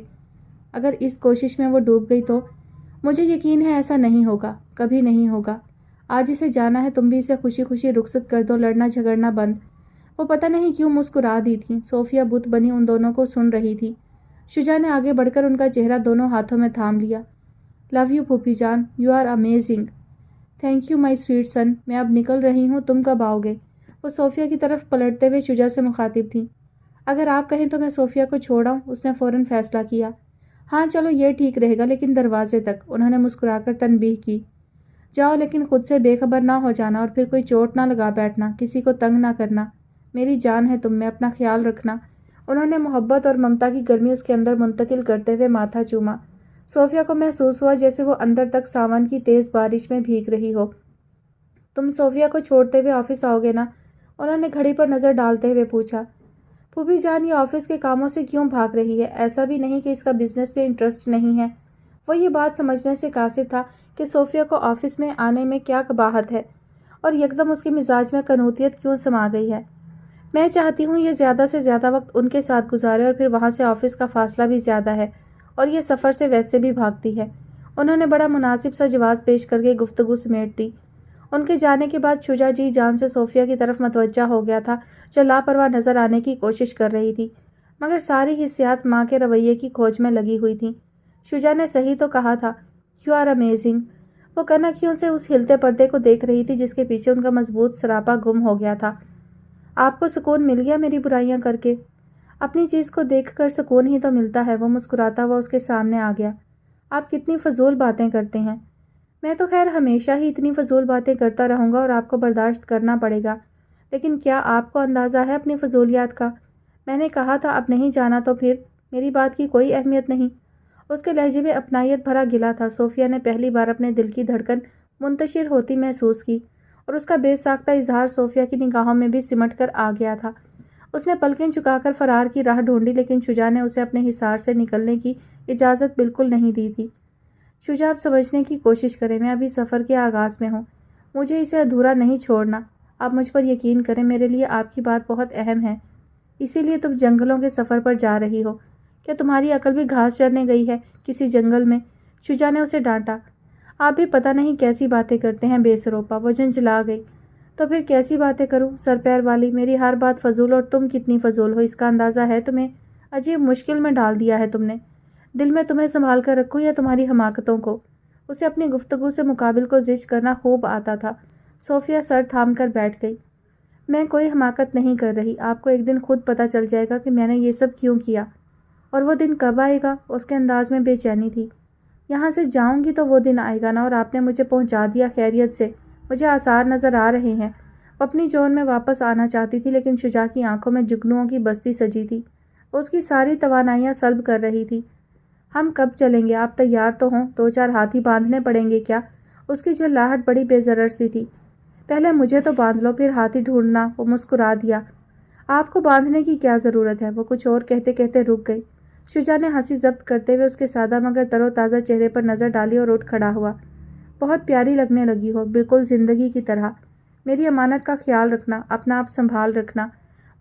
اگر اس کوشش میں وہ ڈوب گئی تو مجھے یقین ہے ایسا نہیں ہوگا، کبھی نہیں ہوگا۔ آج اسے جانا ہے، تم بھی اسے خوشی خوشی رخصت کر دو، لڑنا جھگڑنا بند۔ وہ پتہ نہیں کیوں مسکرا دی تھی۔ صوفیہ بت بنی ان دونوں کو سن رہی تھی۔ شجاع نے آگے بڑھ کر ان کا چہرہ دونوں ہاتھوں میں تھام لیا۔ لو یو پھوپھی جان، you are amazing. Thank you my sweet son. میں اب نکل رہی ہوں، تم کب آؤ گے؟ وہ صوفیہ کی طرف پلٹتے ہوئے شجاع سے مخاطب تھیں۔ اگر آپ کہیں تو میں صوفیہ کو چھوڑ آؤں، اس نے فوراً فیصلہ کیا۔ ہاں چلو، یہ ٹھیک رہے گا، لیکن دروازے تک، انہوں نے مسکرا کر تنبیہ کی۔ جاؤ، لیکن خود سے بے خبر نہ ہو جانا اور پھر کوئی چوٹ نہ لگا بیٹھنا، کسی کو تنگ نہ کرنا۔ میری جان ہے تم میں، اپنا خیال رکھنا۔ انہوں نے محبت اور ممتا کی گرمی اس کے اندر منتقل کرتے ہوئے ماتھا چوما۔ صوفیہ کو محسوس ہوا جیسے وہ اندر تک ساون کی تیز بارش میں بھیگ رہی ہو۔ تم صوفیہ کو چھوڑتے ہوئے آفس آؤ گے نا؟ انہوں نے گھڑی پر نظر ڈالتے ہوئے پوچھا۔ پھوپھی جان یہ آفس کے کاموں سے کیوں بھاگ رہی ہے؟ ایسا بھی نہیں کہ اس کا بزنس پہ انٹرسٹ نہیں ہے۔ وہ یہ بات سمجھنے سے قاصر تھا کہ صوفیہ کو آفس میں آنے میں کیا قباحت ہے اور یکدم اس کے مزاج میں قنوطیت کیوں سما گئی ہے۔ میں چاہتی ہوں یہ زیادہ سے زیادہ وقت ان کے ساتھ گزارے اور پھر وہاں سے آفس کا فاصلہ بھی زیادہ ہے اور یہ سفر سے ویسے بھی بھاگتی ہے۔ انہوں نے بڑا مناسب سا جواز پیش کر کے گفتگو سمیٹ دی۔ ان کے جانے کے بعد شجاع جی جان سے صوفیہ کی طرف متوجہ ہو گیا تھا جو لاپرواہ نظر آنے کی کوشش کر رہی تھی، مگر ساری حسیات ماں کے رویے کی کھوج میں لگی ہوئی تھیں۔ شجاع نے صحیح تو کہا تھا، یو آر امیزنگ۔ وہ کنکھیوں سے اس ہلتے پردے کو دیکھ رہی تھی جس کے پیچھے ان کا مضبوط سراپا گم ہو گیا تھا۔ آپ کو سکون مل گیا میری برائیاں کر کے؟ اپنی چیز کو دیکھ کر سکون ہی تو ملتا ہے۔ وہ مسکراتا ہوا اس کے سامنے آ گیا۔ آپ کتنی فضول باتیں کرتے ہیں۔ میں تو خیر ہمیشہ ہی اتنی فضول باتیں کرتا رہوں گا اور آپ کو برداشت کرنا پڑے گا، لیکن کیا آپ کو اندازہ ہے اپنی فضولیات کا؟ میں نے کہا تھا اب نہیں جانا تو پھر میری بات کی کوئی اہمیت نہیں۔ اس کے لہجے میں اپنائیت بھرا گلا تھا۔ صوفیہ نے پہلی بار اپنے دل کی دھڑکن منتشر ہوتی محسوس کی اور اس کا بے ساختہ اظہار صوفیہ کی نگاہوں میں بھی سمٹ کر آ گیا تھا۔ اس نے پلکیں جھکا کر فرار کی راہ ڈھونڈی، لیکن شجاع نے اسے اپنے حصار سے نکلنے کی اجازت بالکل نہیں دی تھی۔ شجاع آپ سمجھنے کی کوشش کریں، میں ابھی سفر کے آغاز میں ہوں، مجھے اسے ادھورا نہیں چھوڑنا۔ آپ مجھ پر یقین کریں، میرے لیے آپ کی بات بہت اہم ہے، اسی لیے تم جنگلوں کے سفر پر جا رہی ہو۔ کیا تمہاری عقل بھی گھاس چرنے گئی ہے کسی جنگل میں؟ شجاع نے اسے ڈانٹا۔ آپ بھی پتہ نہیں کیسی باتیں کرتے ہیں بے سروپا۔ وہ جھنجھلا گئی۔ تو پھر کیسی باتیں کروں سر پیر والی؟ میری ہر بات فضول اور تم کتنی فضول ہو اس کا اندازہ ہے تمہیں؟ عجیب مشکل میں ڈال دیا ہے تم نے۔ دل میں تمہیں سنبھال کر رکھوں یا تمہاری حماقتوں کو؟ اسے اپنی گفتگو سے مقابل کو زج کرنا خوب آتا تھا۔ صوفیہ سر تھام کر بیٹھ گئی۔ میں کوئی حماقت نہیں کر رہی، آپ کو ایک دن خود پتہ چل جائے گا کہ میں نے یہ سب کیوں کیا۔ اور وہ دن کب آئے گا؟ اس کے انداز میں بے چینی تھی۔ یہاں سے جاؤں گی تو وہ دن آئے گا نا، اور آپ نے مجھے پہنچا دیا خیریت سے، مجھے آثار نظر آ رہے ہیں۔ وہ اپنی جون میں واپس آنا چاہتی تھی، لیکن شجاع کی آنکھوں میں جگنوؤں کی بستی سجی تھی، وہ اس کی ساری توانائیاں سلب کر رہی تھی۔ ہم کب چلیں گے؟ آپ تیار تو ہوں، 2-4 ہاتھی باندھنے پڑیں گے کیا؟ اس کی جھلاہٹ بڑی بے ضرر سی تھی۔ پہلے مجھے تو باندھ لو پھر ہاتھی ڈھونڈنا۔ وہ مسکرا دیا۔ آپ کو باندھنے کی کیا ضرورت ہے؟ وہ کچھ اور کہتے کہتے رک گئی۔ شجاع نے ہنسی ضبط کرتے ہوئے اس کے سادہ مگر تر و تازہ چہرے پر نظر ڈالی اور اٹھ کھڑا ہوا۔ بہت پیاری لگنے لگی ہو، بالکل زندگی کی طرح۔ میری امانت کا خیال رکھنا، اپنا آپ سنبھال رکھنا۔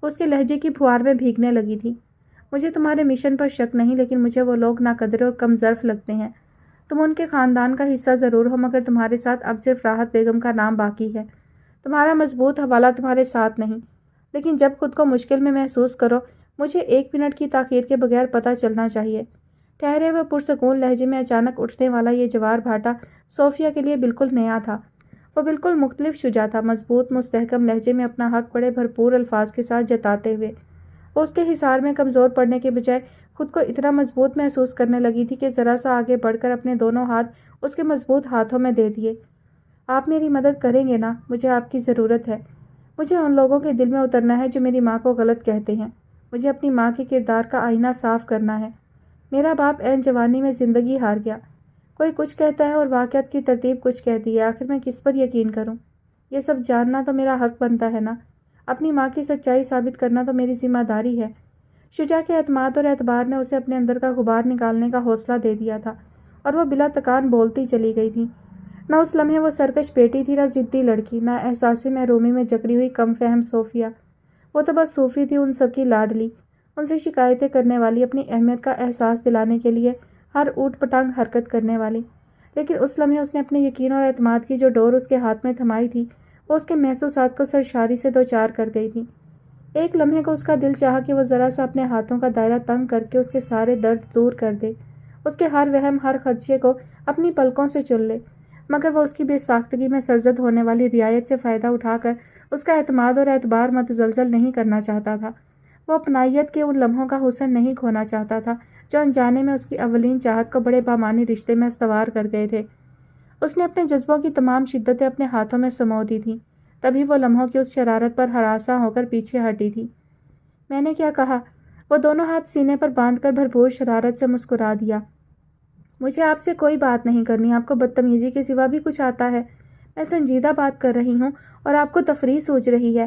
وہ اس کے لہجے کی پھوار میں بھیگنے لگی تھی۔ مجھے تمہارے مشن پر شک نہیں، لیکن مجھے وہ لوگ ناقدر اور کم ظرف لگتے ہیں۔ تم ان کے خاندان کا حصہ ضرور ہو، مگر تمہارے ساتھ اب صرف راحت بیگم کا نام باقی ہے۔ تمہارا مضبوط حوالہ تمہارے ساتھ نہیں، لیکن جب خود کو مشکل میں محسوس کرو، مجھے 1 منٹ کی تاخیر کے بغیر پتہ چلنا چاہیے۔ ٹھہرے ہوئے پرسکون لہجے میں اچانک اٹھنے والا یہ جوار بھاٹا صوفیہ کے لیے بالکل نیا تھا۔ وہ بالکل مختلف شجاع تھا، مضبوط مستحکم لہجے میں اپنا حق بڑے بھرپور الفاظ کے ساتھ جتاتے ہوئے۔ وہ اس کے حصار میں کمزور پڑنے کے بجائے خود کو اتنا مضبوط محسوس کرنے لگی تھی کہ ذرا سا آگے بڑھ کر اپنے دونوں ہاتھ اس کے مضبوط ہاتھوں میں دے دیے۔ آپ میری مدد کریں گے نا؟ مجھے آپ کی ضرورت ہے۔ مجھے ان لوگوں کے دل میں اترنا ہے جو میری ماں کو غلط کہتے ہیں۔ مجھے اپنی ماں کے کردار کا آئینہ صاف کرنا ہے۔ میرا باپ عین جوانی میں زندگی ہار گیا۔ کوئی کچھ کہتا ہے اور واقعات کی ترتیب کچھ کہتی ہے، آخر میں کس پر یقین کروں؟ یہ سب جاننا تو میرا حق بنتا ہے نا۔ اپنی ماں کی سچائی ثابت کرنا تو میری ذمہ داری ہے۔ شجاع کے اعتماد اور اعتبار نے اسے اپنے اندر کا غبار نکالنے کا حوصلہ دے دیا تھا، اور وہ بلا تکان بولتی چلی گئی تھی۔ نہ اس لمحے وہ سرکش بیٹی تھی، نہ ضدی لڑکی، نہ احساس محرومی میں جکڑی ہوئی کم فہم صوفیہ۔ وہ تو بس صوفی تھی، ان سب کی لاڈلی، ان سے شکایتیں کرنے والی، اپنی اہمیت کا احساس دلانے کے لیے ہر اوٹ پٹانگ حرکت کرنے والی۔ لیکن اس لمحے اس نے اپنے یقین اور اعتماد کی جو ڈور اس کے ہاتھ میں تھمائی تھی، وہ اس کے محسوسات کو سرشاری سے دوچار کر گئی تھی۔ ایک لمحے کو اس کا دل چاہا کہ وہ ذرا سا اپنے ہاتھوں کا دائرہ تنگ کر کے اس کے سارے درد دور کر دے، اس کے ہر وہم، ہر خدشے کو اپنی پلکوں سے چن لے، مگر وہ اس کی بے ساختگی میں سرزد ہونے والی رعایت سے فائدہ اٹھا کر اس کا اعتماد اور اعتبار متزلزل نہیں کرنا چاہتا تھا۔ وہ اپنائیت کے ان لمحوں کا حسن نہیں کھونا چاہتا تھا جو انجانے میں اس کی اولین چاہت کو بڑے بامانی رشتے میں استوار کر گئے تھے۔ اس نے اپنے جذبوں کی تمام شدتیں اپنے ہاتھوں میں سمو دی تھیں، تبھی وہ لمحوں کی اس شرارت پر ہراساں ہو کر پیچھے ہٹی تھی۔ میں نے کیا کہا؟ وہ دونوں ہاتھ سینے پر باندھ کر بھرپور شرارت سے مسکرا دیا۔ مجھے آپ سے کوئی بات نہیں کرنی، آپ کو بدتمیزی کے سوا بھی کچھ آتا ہے؟ میں سنجیدہ بات کر رہی ہوں اور آپ کو تفریح سوچ رہی ہے۔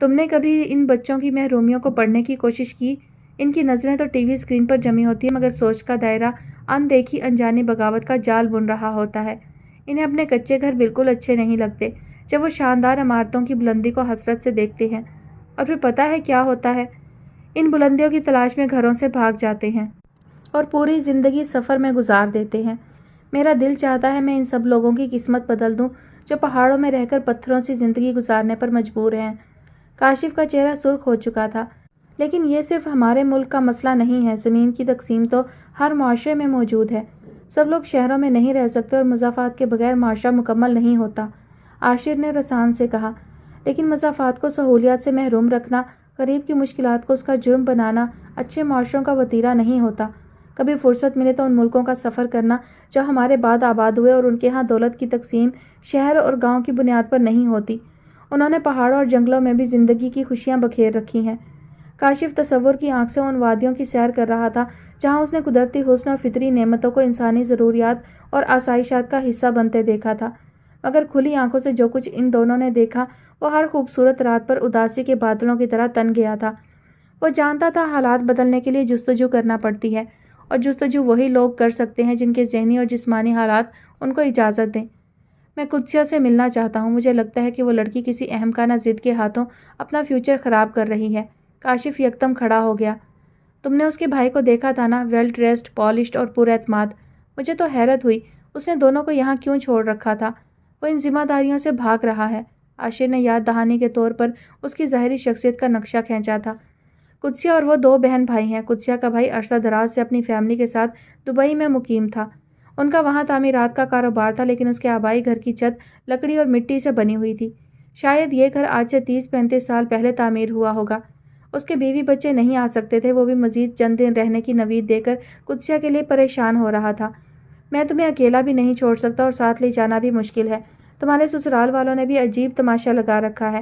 تم نے کبھی ان بچوں کی محرومیوں کو پڑھنے کی کوشش کی؟ ان کی نظریں تو ٹی وی اسکرین پر جمی ہوتی ہیں، مگر سوچ کا دائرہ اندیکھی انجانی بغاوت کا جال بن رہا ہوتا ہے۔ انہیں اپنے کچے گھر بالکل اچھے نہیں لگتے جب وہ شاندار عمارتوں کی بلندی کو حسرت سے دیکھتے ہیں، اور پھر پتہ ہے کیا ہوتا ہے؟ ان بلندیوں کی تلاش میں گھروں سے بھاگ جاتے ہیں اور پوری زندگی سفر میں گزار دیتے ہیں۔ میرا دل چاہتا ہے میں ان سب لوگوں کی قسمت بدل دوں جو پہاڑوں میں رہ کر پتھروں سی زندگی گزارنے پر مجبور ہیں۔ کاشف کا چہرہ سرخ ہو چکا تھا۔ لیکن یہ صرف ہمارے ملک کا مسئلہ نہیں ہے، زمین کی تقسیم تو ہر معاشرے میں موجود ہے۔ سب لوگ شہروں میں نہیں رہ سکتے اور مضافات کے بغیر معاشرہ مکمل نہیں ہوتا، عاشر نے رسان سے کہا۔ لیکن مضافات کو سہولیات سے محروم رکھنا، غریب کی مشکلات کو اس کا جرم بنانا اچھے معاشروں کا وتیرہ نہیں ہوتا۔ کبھی فرصت ملے تو ان ملکوں کا سفر کرنا جو ہمارے بعد آباد ہوئے اور ان کے ہاں دولت کی تقسیم شہر اور گاؤں کی بنیاد پر نہیں ہوتی۔ انہوں نے پہاڑوں اور جنگلوں میں بھی زندگی کی خوشیاں بکھیر رکھی ہیں۔ کاشف تصور کی آنکھ سے ان وادیوں کی سیر کر رہا تھا جہاں اس نے قدرتی حسن اور فطری نعمتوں کو انسانی ضروریات اور آسائشات کا حصہ بنتے دیکھا تھا، مگر کھلی آنکھوں سے جو کچھ ان دونوں نے دیکھا وہ ہر خوبصورت رات پر اداسی کے بادلوں کی طرح تن گیا تھا۔ وہ جانتا تھا حالات بدلنے کے لیے جستجو کرنا پڑتی ہے، اور جستجو وہی لوگ کر سکتے ہیں جن کے ذہنی اور جسمانی حالات ان کو اجازت دیں۔ میں قدسیہ سے ملنا چاہتا ہوں، مجھے لگتا ہے کہ وہ لڑکی کسی احمقانہ ضد کے ہاتھوں اپنا فیوچر خراب کر رہی ہے۔ کاشف یکدم کھڑا ہو گیا۔ تم نے اس کے بھائی کو دیکھا تھا نا، ویل ڈریسڈ، پالشڈ اور پر اعتماد۔ مجھے تو حیرت ہوئی اس نے دونوں کو یہاں کیوں چھوڑ رکھا تھا۔ وہ ان ذمہ داریوں سے بھاگ رہا ہے۔ عاشر نے یاد دہانی کے طور پر اس کی ظاہری شخصیت کا نقشہ کھینچا تھا۔ قدسیہ اور وہ دو بہن بھائی ہیں۔ قدسیہ کا بھائی عرصہ دراز سے اپنی فیملی کے ساتھ دبئی میں مقیم تھا۔ ان کا وہاں تعمیرات کا کاروبار تھا، لیکن اس کے آبائی گھر کی چھت لکڑی اور مٹی سے بنی ہوئی تھی۔ شاید یہ گھر آج سے 30-35 سال پہلے تعمیر ہوا ہوگا۔ اس کے بیوی بچے نہیں آ سکتے تھے، وہ بھی مزید چند دن رہنے کی نوید دے کر قدسیہ کے لیے پریشان ہو رہا تھا۔ میں تمہیں اکیلا بھی نہیں چھوڑ سکتا اور ساتھ لے جانا بھی مشکل ہے۔ تمہارے سسرال والوں نے بھی عجیب تماشا لگا رکھا ہے،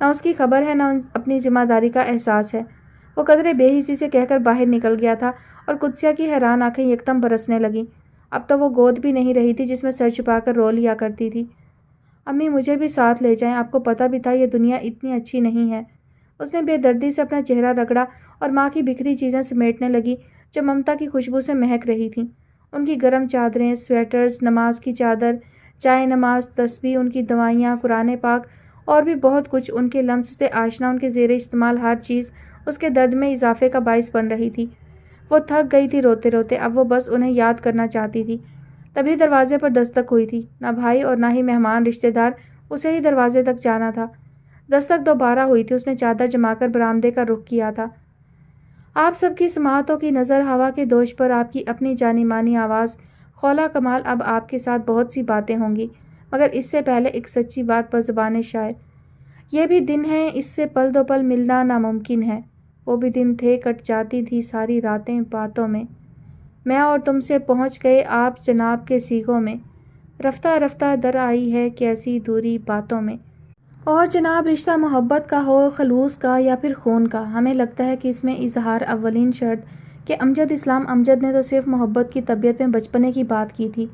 نہ اس کی خبر ہے نہ اپنی ذمہ داری کا احساس ہے۔ وہ قدرے بے حسی سے کہہ کر باہر نکل گیا تھا اور قدسیہ کی حیران آنکھیں یکدم برسنے لگیں۔ اب تو وہ گود بھی نہیں رہی تھی جس میں سر چھپا کر رو لیا کرتی تھی۔ امی مجھے بھی ساتھ لے جائیں، آپ کو پتہ بھی تھا یہ دنیا اتنی اچھی نہیں ہے۔ اس نے بے دردی سے اپنا چہرہ رگڑا اور ماں کی بکھری چیزیں سمیٹنے لگی جو ممتا کی خوشبو سے مہک رہی تھیں۔ ان کی گرم چادریں، سویٹرز، نماز کی چادر، جائے نماز، تسبیح، ان کی دوائیاں، قرآن پاک اور بھی بہت کچھ، ان کے لمس سے آشنا، ان کے زیر استعمال ہر چیز اس کے درد میں اضافے کا باعث بن رہی تھی۔ وہ تھک گئی تھی روتے روتے، اب وہ بس انہیں یاد کرنا چاہتی تھی۔ تبھی دروازے پر دستک ہوئی تھی۔ نہ بھائی اور نہ ہی مہمان رشتے دار، اسے ہی دروازے تک جانا تھا۔ دستک دوبارہ ہوئی تھی۔ اس نے چادر جما کر برآمدے کا رخ کیا تھا۔ آپ سب کی سماعتوں کی نظر ہوا کے دوش پر آپ کی اپنی جانی مانی آواز، خولا کمال اب آپ کے ساتھ بہت سی باتیں ہوں گی، مگر اس سے پہلے ایک سچی بات بزبان شاعر۔ یہ بھی دن ہیں، اس سے پل دو پل ملنا ناممکن ہے۔ وہ بھی دن تھے، کٹ جاتی تھی ساری راتیں باتوں میں۔ میں اور تم سے پہنچ گئے آپ جناب کے سیگوں میں، رفتہ رفتہ در آئی ہے کیسی دوری باتوں میں۔ اور جناب رشتہ محبت کا ہو، خلوص کا یا پھر خون کا، ہمیں لگتا ہے کہ اس میں اظہار اولین شرط کہ امجد اسلام امجد نے تو صرف محبت کی طبیعت میں بچپنے کی بات کی تھی،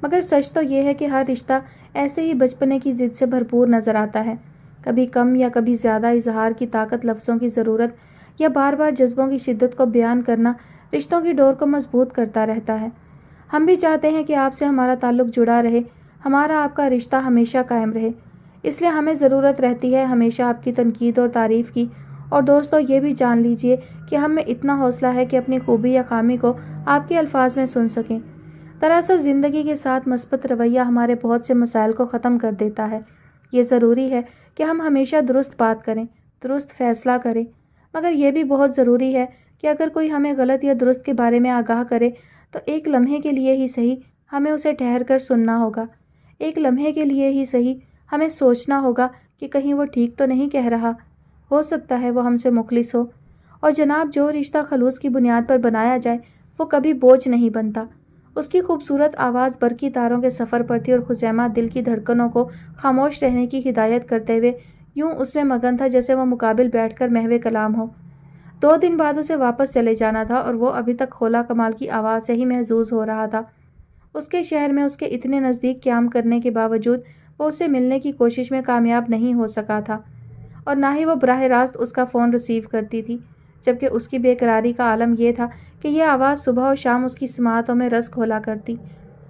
مگر سچ تو یہ ہے کہ ہر رشتہ ایسے ہی بچپنے کی ضد سے بھرپور نظر آتا ہے۔ کبھی کم یا کبھی زیادہ اظہار کی طاقت، لفظوں کی ضرورت یا بار بار جذبوں کی شدت کو بیان کرنا رشتوں کی ڈور کو مضبوط کرتا رہتا ہے۔ ہم بھی چاہتے ہیں کہ آپ سے ہمارا تعلق جڑا رہے، ہمارا آپ کا رشتہ ہمیشہ قائم رہے، اس لیے ہمیں ضرورت رہتی ہے ہمیشہ آپ کی تنقید اور تعریف کی۔ اور دوستو یہ بھی جان لیجئے کہ ہم میں اتنا حوصلہ ہے کہ اپنی خوبی یا خامی کو آپ کے الفاظ میں سن سکیں۔ دراصل زندگی کے ساتھ مثبت رویہ ہمارے بہت سے مسائل کو ختم کر دیتا ہے۔ یہ ضروری ہے کہ ہم ہمیشہ درست بات کریں، درست فیصلہ کریں، مگر یہ بھی بہت ضروری ہے کہ اگر کوئی ہمیں غلط یا درست کے بارے میں آگاہ کرے تو ایک لمحے کے لیے ہی صحیح ہمیں اسے ٹھہر کر سننا ہوگا۔ ایک لمحے کے لیے ہی صحیح ہمیں سوچنا ہوگا کہ کہیں وہ ٹھیک تو نہیں کہہ رہا، ہو سکتا ہے وہ ہم سے مخلص ہو۔ اور جناب جو رشتہ خلوص کی بنیاد پر بنایا جائے وہ کبھی بوجھ نہیں بنتا۔ اس کی خوبصورت آواز برقی تاروں کے سفر پر تھی اور خزیمہ دل کی دھڑکنوں کو خاموش رہنے کی ہدایت کرتے ہوئے یوں اس میں مگن تھا جیسے وہ مقابل بیٹھ کر محو کلام ہو۔ 2 دن بعد اسے واپس چلے جانا تھا اور وہ ابھی تک خولا کمال کی آواز سے ہی محظوظ ہو رہا تھا۔ اس کے شہر میں اس کے اتنے نزدیک قیام کرنے کے باوجود وہ اسے ملنے کی کوشش میں کامیاب نہیں ہو سکا تھا۔ اور نہ ہی وہ براہ راست اس کا فون ریسیو کرتی تھی، جبکہ اس کی بے قراری کا عالم یہ تھا کہ یہ آواز صبح و شام اس کی سماعتوں میں رس گھولا کرتی۔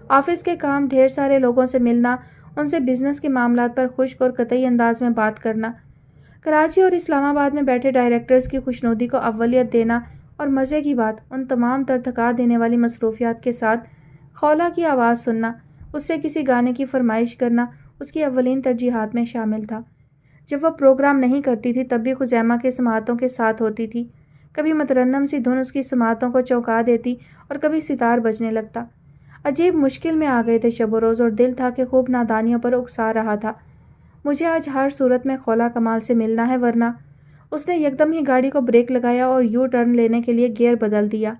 آفس کے کام، ڈھیر سارے لوگوں سے ملنا، ان سے بزنس کے معاملات پر خشک اور قطعی انداز میں بات کرنا، کراچی اور اسلام آباد میں بیٹھے ڈائریکٹرز کی خوشنودی کو اولیت دینا، اور مزے کی بات، ان تمام تر تھکا دینے والی مصروفیات کے ساتھ خولا کی آواز سننا، اس سے کسی گانے کی فرمائش کرنا اس کی اولین ترجیحات میں شامل تھا۔ جب وہ پروگرام نہیں کرتی تھی تب بھی خزیمہ کے سماعتوں کے ساتھ ہوتی تھی۔ کبھی مترنم سی دھن اس کی سماعتوں کو چونکا دیتی اور کبھی ستار بجنے لگتا۔ عجیب مشکل میں آ گئے تھے شب و روز، اور دل تھا کہ خوب نادانیوں پر اکسا رہا تھا۔ مجھے آج ہر صورت میں خولا کمال سے ملنا ہے، ورنہ… اس نے یکدم ہی گاڑی کو بریک لگایا اور یو ٹرن لینے کے لیے گیئر بدل دیا۔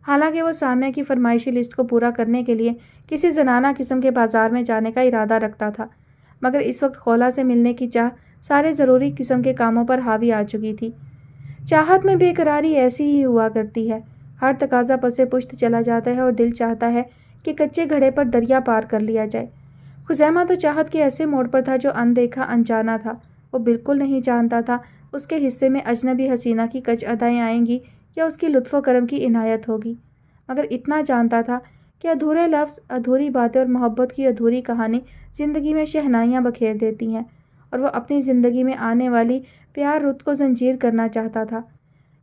حالانکہ وہ سامیہ کی فرمائشی لسٹ کو پورا کرنے کے لیے کسی زنانہ قسم کے بازار میں جانے کا ارادہ رکھتا تھا، مگر اس وقت خولا سے ملنے کی چاہ سارے ضروری قسم کے کاموں پر حاوی آ چکی تھی۔ چاہت میں بے قراری ایسی ہی ہوا کرتی ہے، ہر تقاضا پسے پشت چلا جاتا ہے اور دل چاہتا ہے کہ کچے گھڑے پر دریا پار کر لیا جائے۔ خزیمہ تو چاہت کے ایسے موڑ پر تھا جو اندیکھا انجانا تھا۔ وہ بالکل نہیں جانتا تھا اس کے حصے میں اجنبی حسینہ کی کچ ادائیں آئیں گی یا اس کی لطف و کرم کی عنایت ہوگی، مگر اتنا جانتا تھا کہ ادھورے لفظ، ادھوری باتیں اور محبت کی ادھوری کہانی زندگی میں شہنائیاں بکھیر دیتی ہیں، اور وہ اپنی زندگی میں آنے والی پیار رت کو زنجیر کرنا چاہتا تھا۔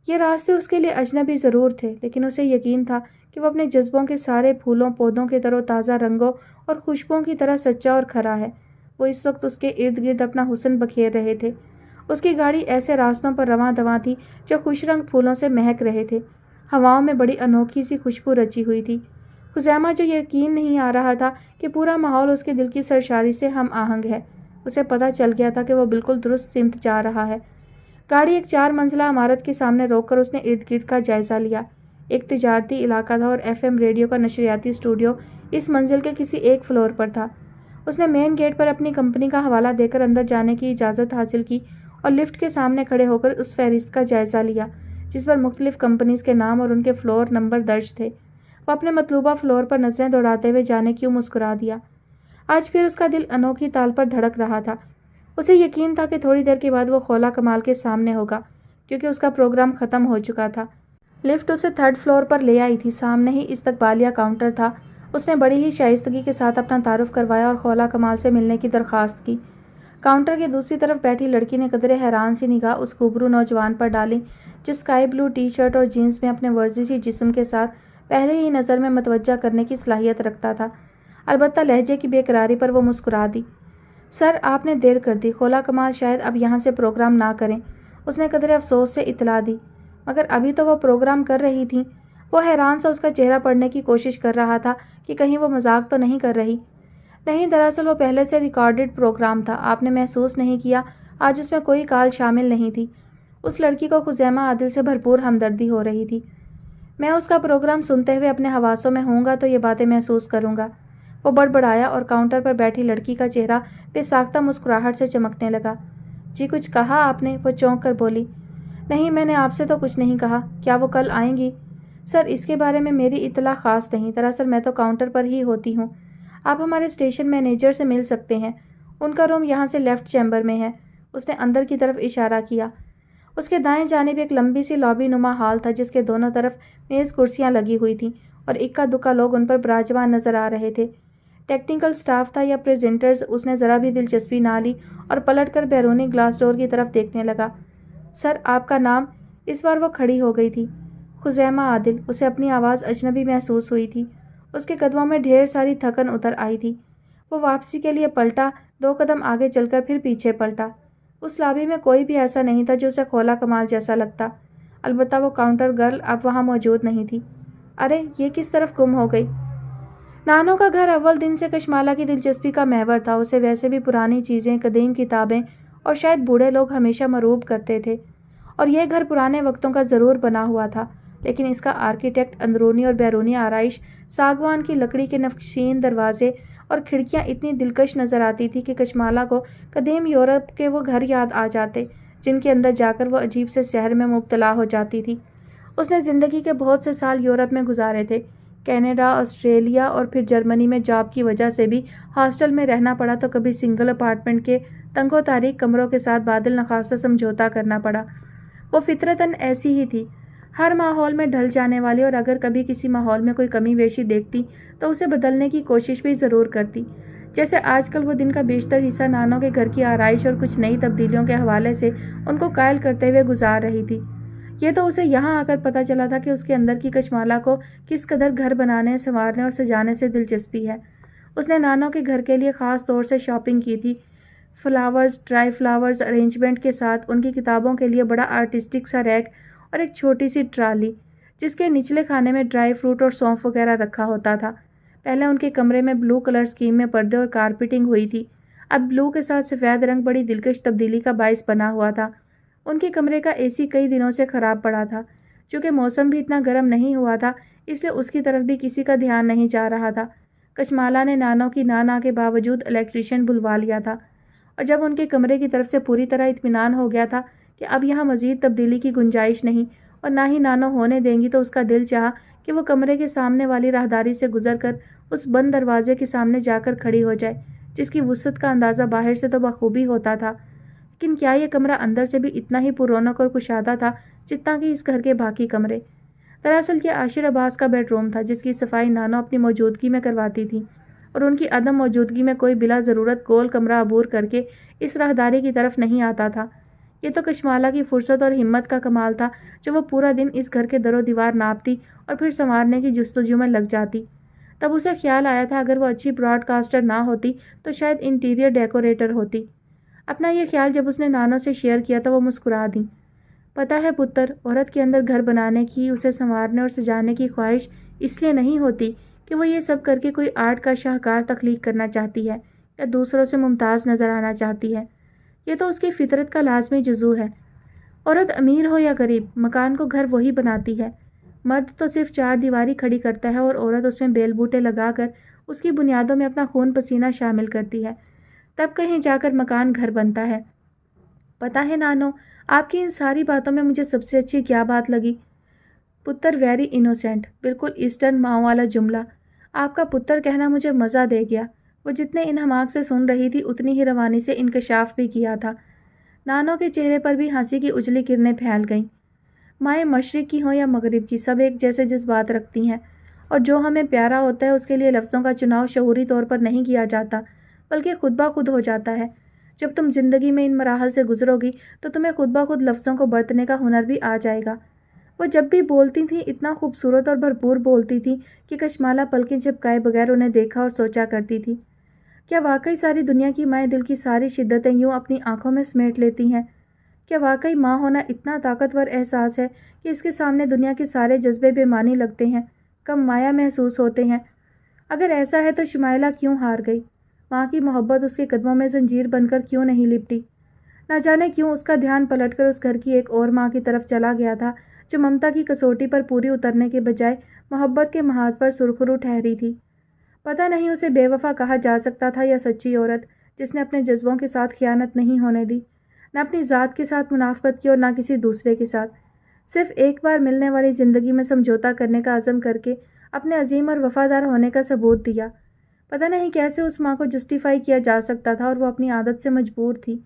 یہ راستے اس کے لیے اجنبی ضرور تھے، لیکن اسے یقین تھا کہ وہ اپنے جذبوں کے سارے پھولوں پودوں کے تر و تازہ رنگوں اور خوشبوؤں کی طرح سچا اور کھرا ہے۔ وہ اس وقت اس کے ارد گرد اپنا حسن بکھیر رہے تھے۔ اس کی گاڑی ایسے راستوں پر رواں دواں تھی جو خوش رنگ پھولوں سے مہک رہے تھے، ہواؤں میں بڑی انوکھی سی خوشبو رچی ہوئی تھی۔ خزیمہ جو یقین نہیں آ رہا تھا کہ پورا ماحول اس کے دل کی سرشاری سے ہم آہنگ ہے، اسے پتہ چل گیا تھا کہ وہ بالکل درست سمت جا رہا ہے۔ گاڑی ایک 4 منزلہ عمارت کے سامنے روک کر اس نے ارد گرد کا جائزہ لیا۔ ایک تجارتی علاقہ تھا اور FM ریڈیو کا نشریاتی اسٹوڈیو اس منزل کے کسی ایک فلور پر تھا۔ اس نے مین گیٹ پر اپنی کمپنی کا حوالہ دے کر اندر جانے کی اجازت حاصل کی اور لفٹ کے سامنے کھڑے ہو کر اس فہرست کا جائزہ لیا جس پر مختلف کمپنیز کے نام اور ان کے فلور نمبر درج تھے۔ وہ اپنے مطلوبہ فلور پر نظریں دوڑاتے ہوئے جانے کیوں مسکرا دیا۔ آج پھر اس کا دل انوکھی تال پر دھڑک رہا تھا۔ اسے یقین تھا کہ تھوڑی دیر کے بعد وہ خولا کمال کے سامنے ہوگا، کیونکہ اس کا پروگرام ختم ہو چکا تھا۔ لفٹ اسے 3rd فلور پر لے آئی تھی۔ سامنے ہی استقبالیہ کاؤنٹر تھا۔ اس نے بڑی ہی شائستگی کے ساتھ اپنا تعارف کروایا اور خولا کمال سے ملنے کی درخواست کی۔ کاؤنٹر کے دوسری طرف بیٹھی لڑکی نے قدرے حیران سی نگاہ اس خوبرو نوجوان پر ڈالی جو اسکائی بلو ٹی شرٹ اور جینس میں اپنے ورزشی جسم کے ساتھ پہلے ہی نظر میں متوجہ کرنے کی صلاحیت رکھتا تھا۔ البتہ لہجے کی بے قراری پر وہ مسکرا دی۔ سر، آپ نے دیر کر دی، خولا کمال شاید اب یہاں سے پروگرام نہ کریں، اس نے قدرے افسوس سے اطلاع دی۔ مگر ابھی تو وہ پروگرام کر رہی تھیں۔ وہ حیران سا اس کا چہرہ پڑھنے کی کوشش کر رہا تھا کہ کہیں وہ مذاق تو نہیں کر رہی۔ نہیں، دراصل وہ پہلے سے ریکارڈڈ پروگرام تھا، آپ نے محسوس نہیں کیا، آج اس میں کوئی کال شامل نہیں تھی۔ اس لڑکی کو خزیمہ عادل سے بھرپور ہمدردی ہو رہی تھی۔ میں اس کا پروگرام سنتے ہوئے اپنے حواسوں میں ہوں گا تو یہ باتیں محسوس کروں گا، وہ بڑبڑایا اور کاؤنٹر پر بیٹھی لڑکی کا چہرہ بے ساختہ مسکراہٹ سے چمکنے لگا۔ جی کچھ کہا آپ نے؟ وہ چونک کر بولی۔ نہیں، میں نے آپ سے تو کچھ نہیں کہا، کیا وہ کل آئیں گی؟ سر، اس کے بارے میں میری اطلاع خاص نہیں، دراصل میں تو کاؤنٹر پر ہی ہوتی ہوں۔ آپ ہمارے اسٹیشن مینیجر سے مل سکتے ہیں، ان کا روم یہاں سے لیفٹ چیمبر میں ہے، اس نے اندر کی طرف اشارہ کیا۔ اس کے دائیں جانب ایک لمبی سی لابی نما ہال تھا جس کے دونوں طرف میز کرسیاں لگی ہوئی تھیں اور اکا دکا لوگ ان پر براجمان نظر آ رہے تھے۔ ٹیکنیکل سٹاف تھا یا پریزنٹرز، اس نے ذرا بھی دلچسپی نہ لی اور پلٹ کر بیرونی گلاس ڈور کی طرف دیکھنے لگا۔ سر، آپ کا نام؟ اس بار وہ کھڑی ہو گئی تھی۔ خزیمہ عادل۔ اسے اپنی آواز اجنبی محسوس ہوئی تھی۔ اس کے قدموں میں ڈھیر ساری تھکن اتر آئی تھی۔ وہ واپسی کے لیے پلٹا، 2 قدم آگے چل کر پھر پیچھے پلٹا۔ اس لابی میں کوئی بھی ایسا نہیں تھا جو اسے خولا کمال جیسا لگتا، البتہ وہ کاؤنٹر گرل اب وہاں موجود نہیں تھی۔ ارے، یہ کس طرف گم ہو گئی؟ نانو کا گھر اول دن سے کشمالہ کی دلچسپی کا محور تھا۔ اسے ویسے بھی پرانی چیزیں، قدیم کتابیں اور شاید بوڑھے لوگ ہمیشہ مرعوب کرتے تھے، اور یہ گھر پرانے وقتوں کا ضرور بنا ہوا تھا، لیکن اس کا آرکیٹیکٹ، اندرونی اور بیرونی آرائش، ساگوان کی لکڑی کے نقشین دروازے اور کھڑکیاں اتنی دلکش نظر آتی تھی کہ کشمالہ کو قدیم یورپ کے وہ گھر یاد آ جاتے جن کے اندر جا کر وہ عجیب سے سحر میں مبتلا ہو جاتی تھی۔ اس نے زندگی کے بہت سے سال یورپ میں گزارے تھے، کینیڈا، آسٹریلیا اور پھر جرمنی میں جاب کی وجہ سے بھی ہاسٹل میں رہنا پڑا تو کبھی سنگل اپارٹمنٹ کے تنگ و تاریک کمروں کے ساتھ بادل نخواستہ سمجھوتا کرنا پڑا۔ وہ فطرتاً ایسی ہی تھی، ہر ماحول میں ڈھل جانے والی، اور اگر کبھی کسی ماحول میں کوئی کمی بیشی دیکھتی تو اسے بدلنے کی کوشش بھی ضرور کرتی۔ جیسے آج کل وہ دن کا بیشتر حصہ نانو کے گھر کی آرائش اور کچھ نئی تبدیلیوں کے حوالے سے ان کو قائل کرتے ہوئے گزار رہی تھی۔ یہ تو اسے یہاں آ کر پتہ چلا تھا کہ اس کے اندر کی کشمالہ کو کس قدر گھر بنانے، سنوارنے اور سجانے سے دلچسپی ہے۔ اس نے نانو کے گھر کے لیے خاص طور سے شاپنگ کی تھی، فلاورز، ڈرائی فلاورز ارینجمنٹ کے ساتھ، ان کی کتابوں کے لیے بڑا آرٹسٹک سا ریک اور ایک چھوٹی سی ٹرالی جس کے نچلے خانے میں ڈرائی فروٹ اور سونف وغیرہ رکھا ہوتا تھا۔ پہلے ان کے کمرے میں بلو کلر اسکیم میں پردے اور کارپیٹنگ ہوئی تھی، اب بلو کے ساتھ سفید رنگ بڑی دلکش تبدیلی کا باعث بنا ہوا تھا۔ ان کے کمرے کا اے سی کئی دنوں سے خراب پڑا تھا، چونکہ موسم بھی اتنا گرم نہیں ہوا تھا، اس لیے اس کی طرف بھی کسی کا دھیان نہیں جا رہا تھا۔ کشمالہ نے نانو کی نہ کے باوجود الیکٹریشین بلوا لیا تھا، اور جب ان کے کمرے کی طرف سے پوری طرح اطمینان ہو گیا تھا کہ اب یہاں مزید تبدیلی کی گنجائش نہیں اور نہ ہی نانو ہونے دیں گی، تو اس کا دل چاہا کہ وہ کمرے کے سامنے والی راہداری سے گزر کر اس بند دروازے کے سامنے جا کر کھڑی ہو جائے، جس کی وسعت کا اندازہ باہر سے تو بخوبی ہوتا تھا، لیکن کیا یہ کمرہ اندر سے بھی اتنا ہی پر رونق اور کشادہ تھا جتنا کہ اس گھر کے باقی کمرے؟ دراصل یہ عاشر عباس کا بیڈ روم تھا، جس کی صفائی نانو اپنی موجودگی میں کرواتی تھی، اور ان کی عدم موجودگی میں کوئی بلا ضرورت گول کمرہ عبور کر کے اس راہداری کی طرف نہیں آتا تھا۔ یہ تو کشمالہ کی فرصت اور ہمت کا کمال تھا، جو وہ پورا دن اس گھر کے در و دیوار ناپتی اور پھر سنوارنے کی جستجو میں لگ جاتی۔ تب اسے خیال آیا تھا اگر وہ اچھی براڈ کاسٹر نہ ہوتی تو شاید انٹیریئر ڈیکوریٹر ہوتی۔ اپنا یہ خیال جب اس نے نانو سے شیئر کیا تو وہ مسکرا دیں۔ پتہ ہے پتر، عورت کے اندر گھر بنانے کی، اسے سنوارنے اور سجانے کی خواہش اس لیے نہیں ہوتی کہ وہ یہ سب کر کے کوئی آرٹ کا شاہکار تخلیق کرنا چاہتی ہے یا دوسروں سے ممتاز نظر آنا چاہتی ہے، یہ تو اس کی فطرت کا لازمی جزو ہے۔ عورت امیر ہو یا غریب، مکان کو گھر وہی بناتی ہے۔ مرد تو صرف چار دیواری کھڑی کرتا ہے اور عورت اس میں بیل بوٹے لگا کر اس کی بنیادوں میں اپنا خون پسینہ شامل کرتی ہے، تب کہیں جا کر مکان گھر بنتا ہے۔ پتہ ہے نانو، آپ کی ان ساری باتوں میں مجھے سب سے اچھی کیا بات لگی؟ پتر ویری انوسینٹ، بالکل ایسٹرن ماؤں والا جملہ۔ آپ کا پتر کہنا مجھے مزہ دے گیا۔ وہ جتنے انہماک سے سن رہی تھی اتنی ہی روانی سے انکشاف بھی کیا تھا۔ نانو کے چہرے پر بھی ہنسی کی اجلی کرنیں پھیل گئیں۔ مائیں مشرق کی ہوں یا مغرب کی، سب ایک جیسے جذبات رکھتی ہیں، اور جو ہمیں پیارا ہوتا ہے اس کے لیے لفظوں کا چناؤ شعوری طور پر نہیں کیا جاتا، بلکہ خود بخود ہو جاتا ہے۔ جب تم زندگی میں ان مراحل سے گزرو گی تو تمہیں خود بخود لفظوں کو برتنے کا ہنر بھی آ جائے گا۔ وہ جب بھی بولتی تھیں اتنا خوبصورت اور بھرپور بولتی تھیں کہ کشمالہ پلکیں جھپکائے بغیر انہیں دیکھا اور سوچا کرتی تھی، کیا واقعی ساری دنیا کی مائیں دل کی ساری شدتیں یوں اپنی آنکھوں میں سمیٹ لیتی ہیں؟ کیا واقعی ماں ہونا اتنا طاقتور احساس ہے کہ اس کے سامنے دنیا کے سارے جذبے بے معنی لگتے ہیں، کم مایا محسوس ہوتے ہیں؟ اگر ایسا ہے تو شمائلہ کیوں ہار گئی؟ ماں کی محبت اس کے قدموں میں زنجیر بن کر کیوں نہیں لپٹی؟ نہ جانے کیوں اس کا دھیان پلٹ کر اس گھر کی ایک اور ماں کی طرف چلا گیا تھا، جو ممتا کی کسوٹی پر پوری اترنے کے بجائے محبت کے محاذ پر سرخرو ٹھہری تھی۔ پتہ نہیں اسے بے وفا کہا جا سکتا تھا یا سچی عورت، جس نے اپنے جذبوں کے ساتھ خیانت نہیں ہونے دی، نہ اپنی ذات کے ساتھ منافقت کی اور نہ کسی دوسرے کے ساتھ، صرف ایک بار ملنے والی زندگی میں سمجھوتا کرنے کا عزم کر کے اپنے عظیم اور وفادار ہونے کا ثبوت دیا۔ پتہ نہیں کیسے اس ماں کو جسٹیفائی کیا جا سکتا تھا، اور وہ اپنی عادت سے مجبور تھی،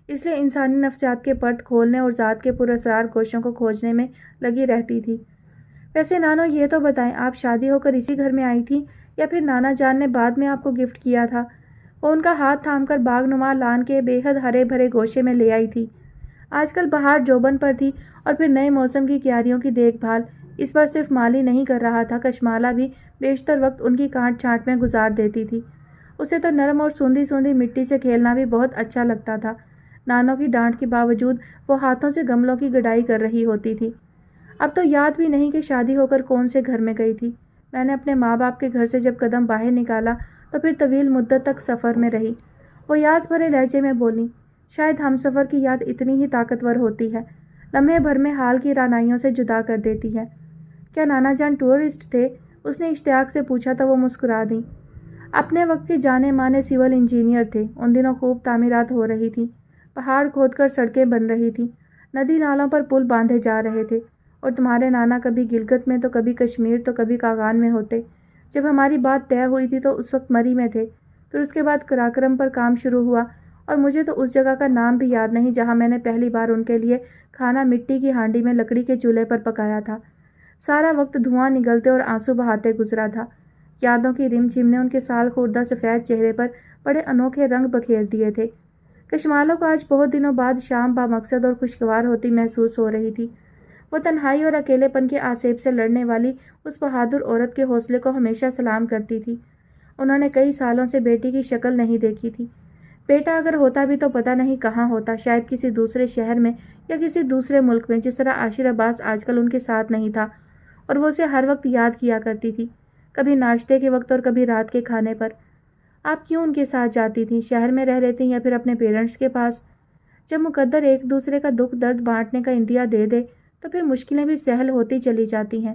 اس لیے انسانی نفسیات کے پرت کھولنے اور ذات کے پراسرار گوشوں کو کھوجنے میں لگی رہتی تھی۔ ویسے نانو یہ تو بتائیں، آپ شادی ہو کر اسی گھر میں آئی تھیں یا پھر نانا جان نے بعد میں آپ کو گفٹ کیا تھا؟ وہ ان کا ہاتھ تھام کر باغ نما لان کے بے حد ہرے بھرے گوشے میں لے آئی تھی۔ آج کل بہار جوبن پر تھی اور پھر نئے موسم کی کیاریوں کی دیکھ بھال اس بار صرف مالی نہیں کر رہا تھا، کشمالہ بھی بیشتر وقت ان کی کانٹ چھانٹ میں گزار دیتی تھی۔ اسے تو نرم اور سوندھی سوندھی مٹی سے کھیلنا بھی بہت اچھا لگتا تھا۔ نانو کی ڈانٹ کے باوجود وہ ہاتھوں سے گملوں کی گڈائی کر رہی ہوتی تھی۔ اب تو یاد بھی نہیں کہ شادی ہو کر کون سے گھر میں گئی تھی۔ میں نے اپنے ماں باپ کے گھر سے جب قدم باہر نکالا تو پھر طویل مدت تک سفر میں رہی۔ وہ یاس بھرے لہجے میں بولی، شاید ہم سفر کی یاد اتنی ہی طاقتور ہوتی ہے، لمحے بھر میں حال کی رانائیوں سے جدا کر دیتی ہے۔ کیا نانا جان ٹورسٹ تھے؟ اس نے اشتیاق سے پوچھا تو وہ مسکرا دیں۔ اپنے وقت کے جانے مانے سول انجینئر تھے۔ ان دنوں خوب تعمیرات ہو رہی تھیں، پہاڑ کھود کر سڑکیں بن رہی تھیں، ندی نالوں پر پل باندھے جا رہے تھے، اور تمہارے نانا کبھی گلگت میں تو کبھی کشمیر تو کبھی کاغان میں ہوتے۔ جب ہماری بات طے ہوئی تھی تو اس وقت مری میں تھے، پھر اس کے بعد قراقرم پر کام شروع ہوا اور مجھے تو اس جگہ کا نام بھی یاد نہیں جہاں میں نے پہلی بار ان کے لیے کھانا مٹی کی ہانڈی میں لکڑی کے چولہے پر پکایا تھا۔ سارا وقت دھواں نگلتے اور آنسو بہاتے گزرا تھا۔ یادوں کی رم جھم نے ان کے سال خوردہ سفید چہرے پر بڑے انوکھے رنگ بکھیر دیے تھے۔ کشمالو کو آج بہت دنوں بعد شام بامقصد اور خوشگوار ہوتی محسوس ہو رہی تھی۔ وہ تنہائی اور اکیلے پن کے آسیب سے لڑنے والی اس بہادر عورت کے حوصلے کو ہمیشہ سلام کرتی تھی۔ انہوں نے کئی سالوں سے بیٹی کی شکل نہیں دیکھی تھی۔ بیٹا اگر ہوتا بھی تو پتہ نہیں کہاں ہوتا، شاید کسی دوسرے شہر میں یا کسی دوسرے ملک میں، جس طرح عاشر عباس آج کل ان کے ساتھ نہیں تھا، اور وہ اسے ہر وقت یاد کیا کرتی تھی، کبھی ناشتے کے وقت اور کبھی رات کے کھانے پر۔ آپ کیوں ان کے ساتھ جاتی تھیں؟ شہر میں رہ لیتی یا پھر اپنے پیرنٹس کے پاس؟ جب مقدر ایک دوسرے کا دکھ درد بانٹنے کا عندیہ دے دے تو پھر مشکلیں بھی سہل ہوتی چلی جاتی ہیں۔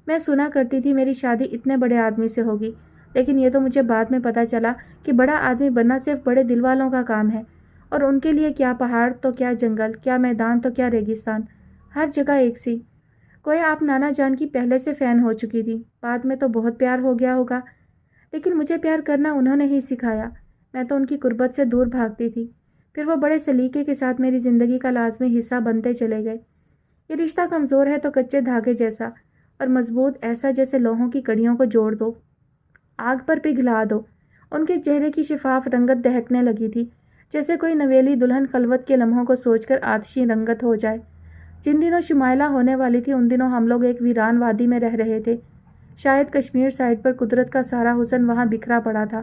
میں سنا کرتی تھی میری شادی اتنے بڑے آدمی سے ہوگی، لیکن یہ تو مجھے بعد میں پتہ چلا کہ بڑا آدمی بننا صرف بڑے دل والوں کا کام ہے، اور ان کے لیے کیا پہاڑ تو کیا جنگل، کیا میدان تو کیا ریگستان، ہر جگہ ایک سی۔ گویا آپ نانا جان کی پہلے سے فین ہو چکی تھی، بعد میں تو بہت پیار ہو گیا ہوگا، لیکن مجھے پیار کرنا انہوں نے ہی سکھایا۔ میں تو ان کی قربت سے دور بھاگتی تھی، پھر وہ بڑے سلیقے کے ساتھ میری زندگی کا لازمی حصہ بنتے چلے گئے۔ یہ رشتہ کمزور ہے تو کچے دھاگے جیسا، اور مضبوط ایسا جیسے لوہوں کی کڑیوں کو جوڑ دو، آگ پر پگھلا دو۔ ان کے چہرے کی شفاف رنگت دہکنے لگی تھی، جیسے کوئی نویلی دلہن خلوت کے لمحوں کو سوچ کر آتشی رنگت ہو جائے۔ جن دنوں شمائلہ ہونے والی تھی ان دنوں ہم لوگ ایک ویران وادی میں رہ رہے تھے۔ شاید کشمیر سائڈ پر قدرت کا سارا حسن وہاں بکھرا پڑا تھا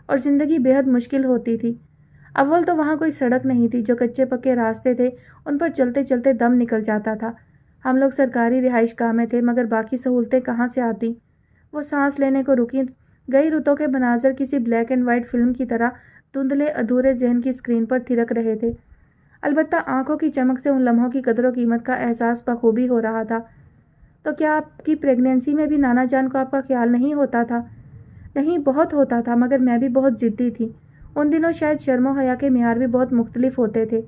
اور زندگی بے حد مشکل ہوتی تھی۔ اول تو وہاں کوئی سڑک نہیں تھی، جو کچے پکے راستے تھے ان پر چلتے چلتے دم نکل جاتا تھا۔ ہم لوگ سرکاری رہائش گاہ میں تھے، مگر باقی سہولتیں کہاں سے آتی؟ وہ سانس لینے کو رکی گئی رتوں کے مناظر کسی بلیک اینڈ وائٹ فلم کی طرح دھندلے ادھورے ذہن کی اسکرین پر تھرک رہے تھے۔ البتہ آنکھوں کی چمک سے ان لمحوں کی قدر و قیمت کا احساس بخوبی ہو رہا تھا۔ تو کیا آپ کی پریگنینسی میں بھی نانا جان کو آپ کا خیال نہیں ہوتا تھا؟ نہیں، بہت ہوتا تھا، مگر میں بھی بہت ضدی تھی۔ ان دنوں شاید شرم و حیا کے معیار بھی بہت مختلف ہوتے تھے۔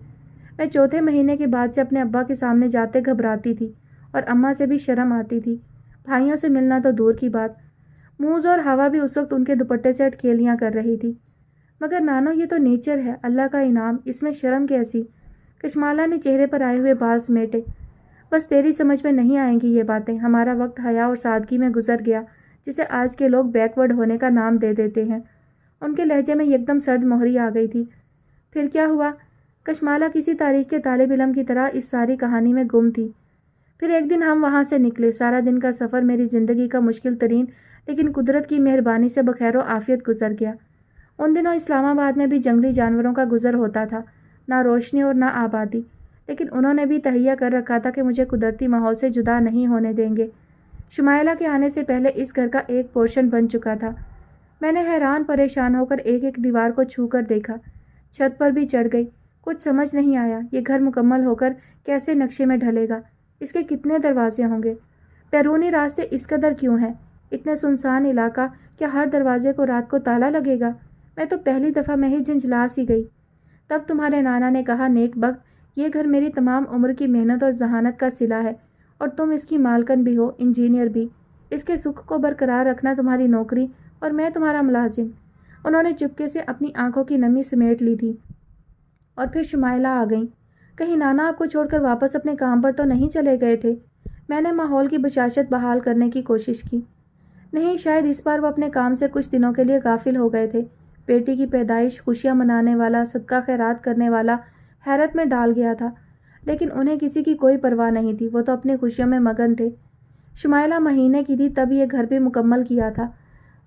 میں چوتھے مہینے کے بعد سے اپنے ابا کے سامنے جاتے گھبراتی تھی، اور اماں سے بھی شرم آتی تھی۔ بھائیوں سے ملنا تو دور کی بات، موز اور ہوا بھی اس وقت ان کے دوپٹے سے اٹکھیلیاں کر رہی تھی۔ مگر نانو، یہ تو نیچر ہے، اللہ کا انعام، اس میں شرم کیسی؟ کشمالہ نے چہرے پر آئے ہوئے بال سمیٹے۔ بس تیری سمجھ میں نہیں آئیں گی یہ باتیں۔ ہمارا وقت حیا اور سادگی میں گزر گیا، جسے آج کے لوگ بیکورڈ ہونے کا نام دے دیتے ہیں۔ ان کے لہجے میں یکدم سرد مہری آ گئی تھی۔ پھر کیا ہوا؟ کشمالہ کسی تاریخ کے طالب علم کی طرح اس ساری کہانی میں گم تھی۔ پھر ایک دن ہم وہاں سے نکلے۔ سارا دن کا سفر میری زندگی کا مشکل ترین لیکن قدرت کی مہربانی سے بخیر و عافیت گزر گیا۔ ان دنوں اسلام آباد میں بھی جنگلی جانوروں کا گزر ہوتا تھا، نہ روشنی اور نہ آبادی، لیکن انہوں نے بھی تہیہ کر رکھا تھا کہ مجھے قدرتی ماحول سے جدا نہیں ہونے دیں گے۔ شمائلہ کے آنے سے پہلے اس گھر کا ایک پورشن بن چکا تھا۔ میں نے حیران پریشان ہو کر ایک ایک دیوار کو چھو کر دیکھا، چھت پر بھی چڑھ گئی۔ کچھ سمجھ نہیں آیا، یہ گھر مکمل ہو کر کیسے نقشے میں ڈھلے گا؟ اس کے کتنے دروازے ہوں گے؟ بیرونی راستے اس قدر کیوں ہیں؟ اتنے سنسان علاقہ، کیا ہر دروازے کو رات کو تالا لگے گا؟ میں تو پہلی دفعہ میں ہی جھنجھلا سی گئی۔ تب تمہارے نانا نے کہا، نیک بخت، یہ گھر میری تمام عمر کی محنت اور ذہانت کا صلہ ہے، اور تم اس کی مالکن بھی ہو، انجینئر بھی۔ اس کے سکھ کو برقرار رکھنا تمہاری نوکری اور میں تمہارا ملازم۔ انہوں نے چپکے سے اپنی آنکھوں کی نمی سمیٹ لی تھی، اور پھر شمائلہ آ گئیں۔ کہیں نانا آپ کو چھوڑ کر واپس اپنے کام پر تو نہیں چلے گئے تھے؟ میں نے ماحول کی بشاشت بحال کرنے کی کوشش کی۔ نہیں، شاید اس بار وہ اپنے کام سے کچھ دنوں کے لیے غافل ہو گئے تھے۔ بیٹی کی پیدائش، خوشیاں منانے والا، صدقہ خیرات کرنے والا حیرت میں ڈال گیا تھا، لیکن انہیں کسی کی کوئی پرواہ نہیں تھی، وہ تو اپنی خوشیوں میں مگن تھے۔ شمائلہ مہینے کی تھی تب یہ گھر بھی مکمل کیا تھا۔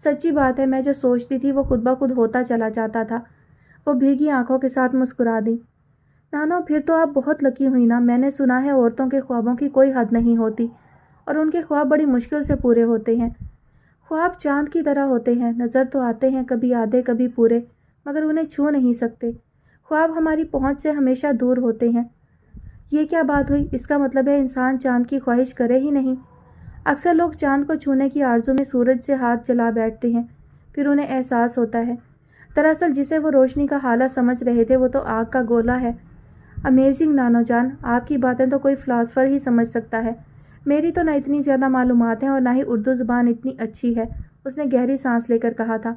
سچی بات ہے، میں جو سوچتی تھی وہ خود بخود ہوتا چلا جاتا تھا۔ وہ بھیگی آنکھوں کے ساتھ مسکرا دی۔ نانو، پھر تو آپ بہت لکی ہوئی نا۔ میں نے سنا ہے عورتوں کے خوابوں کی کوئی حد نہیں ہوتی، اور ان کے خواب بڑی مشکل سے پورے ہوتے ہیں۔ خواب چاند کی طرح ہوتے ہیں، نظر تو آتے ہیں، کبھی آدھے کبھی پورے، مگر انہیں چھو نہیں سکتے۔ خواب ہماری پہنچ سے ہمیشہ دور ہوتے ہیں۔ یہ کیا بات ہوئی؟ اس کا مطلب ہے انسان چاند کی خواہش کرے ہی نہیں۔ اکثر لوگ چاند کو چھونے کی آرزو میں سورج سے ہاتھ جلا بیٹھتے ہیں، پھر انہیں احساس ہوتا ہے۔ دراصل جسے وہ روشنی کا حالہ سمجھ رہے تھے وہ تو آگ کا گولا ہے۔ امیزنگ نانو جان، آپ کی باتیں تو کوئی فلاسفر ہی سمجھ سکتا ہے۔ میری تو نہ اتنی زیادہ معلومات ہیں اور نہ ہی اردو زبان اتنی اچھی ہے، اس نے گہری سانس لے کر کہا تھا۔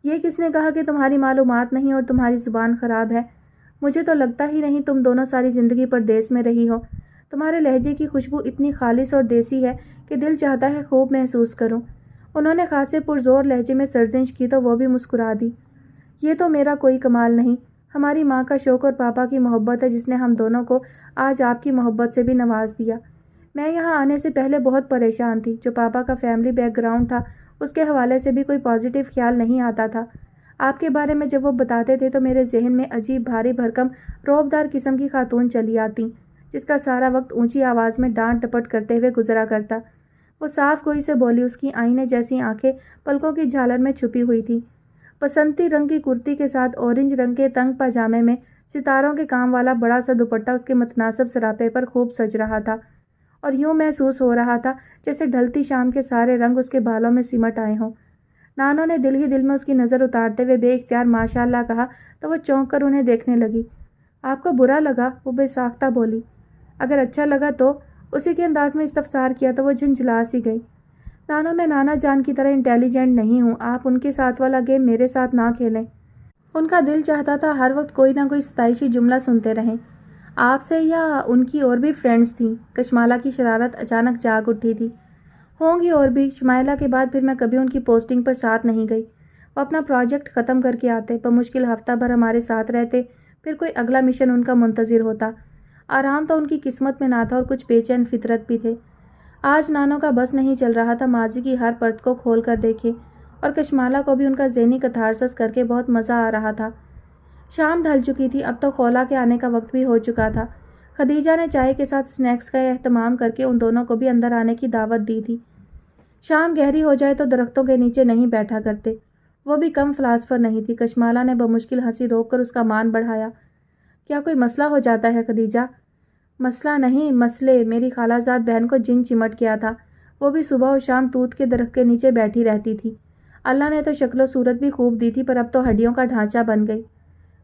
یہ کس نے کہا کہ تمہاری معلومات نہیں اور تمہاری زبان خراب ہے؟ مجھے تو لگتا ہی نہیں تم دونوں ساری زندگی پردیس میں رہی ہو۔ تمہارے لہجے کی خوشبو اتنی خالص اور دیسی ہے کہ دل چاہتا ہے خوب محسوس کروں۔ انہوں نے خاصے پرزور لہجے میں سرزنش کی تو وہ بھی مسکرا دی۔ یہ تو میرا کوئی کمال نہیں، ہماری ماں کا شوق اور پاپا کی محبت ہے جس نے ہم دونوں کو آج آپ کی محبت سے بھی نواز دیا۔ میں یہاں آنے سے پہلے بہت پریشان تھی۔ جو پاپا کا فیملی بیک گراؤنڈ تھا اس کے حوالے سے بھی کوئی پازیٹیو خیال نہیں آتا تھا۔ آپ کے بارے میں جب وہ بتاتے تھے تو میرے ذہن میں عجیب بھاری بھرکم رعبدار قسم کی خاتون چلی آتی جس کا سارا وقت اونچی آواز میں ڈانٹ ڈپٹ کرتے ہوئے گزرا کرتا۔ وہ صاف گوئی سے بولی، اس کی آئینے جیسی آنکھیں پلکوں کی جھالر میں چھپی ہوئی تھی۔ بسنتی رنگ کی کرتی کے ساتھ اورنج رنگ کے تنگ پاجامے میں ستاروں کے کام والا بڑا سا دوپٹہ اس کے متناسب سراپے پر خوب سج رہا تھا اور یوں محسوس ہو رہا تھا جیسے ڈھلتی شام کے سارے رنگ اس کے بالوں میں سمٹ آئے ہوں۔ نانو نے دل ہی دل میں اس کی نظر اتارتے ہوئے بے اختیار ماشاء اللہ کہا تو وہ چونک کر انہیں دیکھنے لگی۔ آپ کو برا لگا؟ وہ بے ساختہ بولی۔ اگر اچھا لگا تو؟ اسی کے انداز میں استفسار کیا تو وہ جھنجھلا سی گئی۔ نانو، میں نانا جان کی طرح انٹیلیجنٹ نہیں ہوں، آپ ان کے ساتھ والا گیم میرے ساتھ نہ کھیلیں۔ ان کا دل چاہتا تھا ہر وقت کوئی نہ کوئی ستائشی جملہ سنتے رہیں، آپ سے یا ان کی اور بھی فرینڈز تھیں۔ کشمالہ کی شرارت اچانک جاگ اٹھی تھی۔ ہوں گی اور بھی، شمائلہ کے بعد پھر میں کبھی ان کی پوسٹنگ پر ساتھ نہیں گئی۔ وہ اپنا پروجیکٹ ختم کر کے آتے، بمشکل ہفتہ بھر ہمارے ساتھ رہتے، پھر کوئی اگلا مشن ان کا منتظر ہوتا۔ آرام تو ان کی قسمت میں نہ تھا اور کچھ بے چین فطرت بھی تھے۔ آج نانو کا بس نہیں چل رہا تھا ماضی کی ہر پرت کو کھول کر دیکھے، اور کشمالہ کو بھی ان کا ذہنی کتھارسس کر کے بہت مزہ آ رہا تھا۔ شام ڈھل چکی تھی، اب تو خولا کے آنے کا وقت بھی ہو چکا تھا۔ خدیجہ نے چائے کے ساتھ اسنیکس کا اہتمام کر کے ان دونوں کو بھی اندر آنے کی دعوت دی تھی۔ شام گہری ہو جائے تو درختوں کے نیچے نہیں بیٹھا کرتے۔ وہ بھی کم فلاسفر نہیں تھی۔ کشمالہ نے بمشکل ہنسی روک کر اس کا مان بڑھایا۔ کیا کوئی مسئلہ ہو جاتا ہے خدیجہ؟ مسئلہ نہیں، مسئلے۔ میری خالہ زاد بہن کو جن چمٹ گیا تھا، وہ بھی صبح و شام توت کے درخت کے نیچے بیٹھی رہتی تھی۔ اللہ نے تو شکل و صورت بھی خوب دی تھی پر اب تو ہڈیوں کا ڈھانچہ بن گئی۔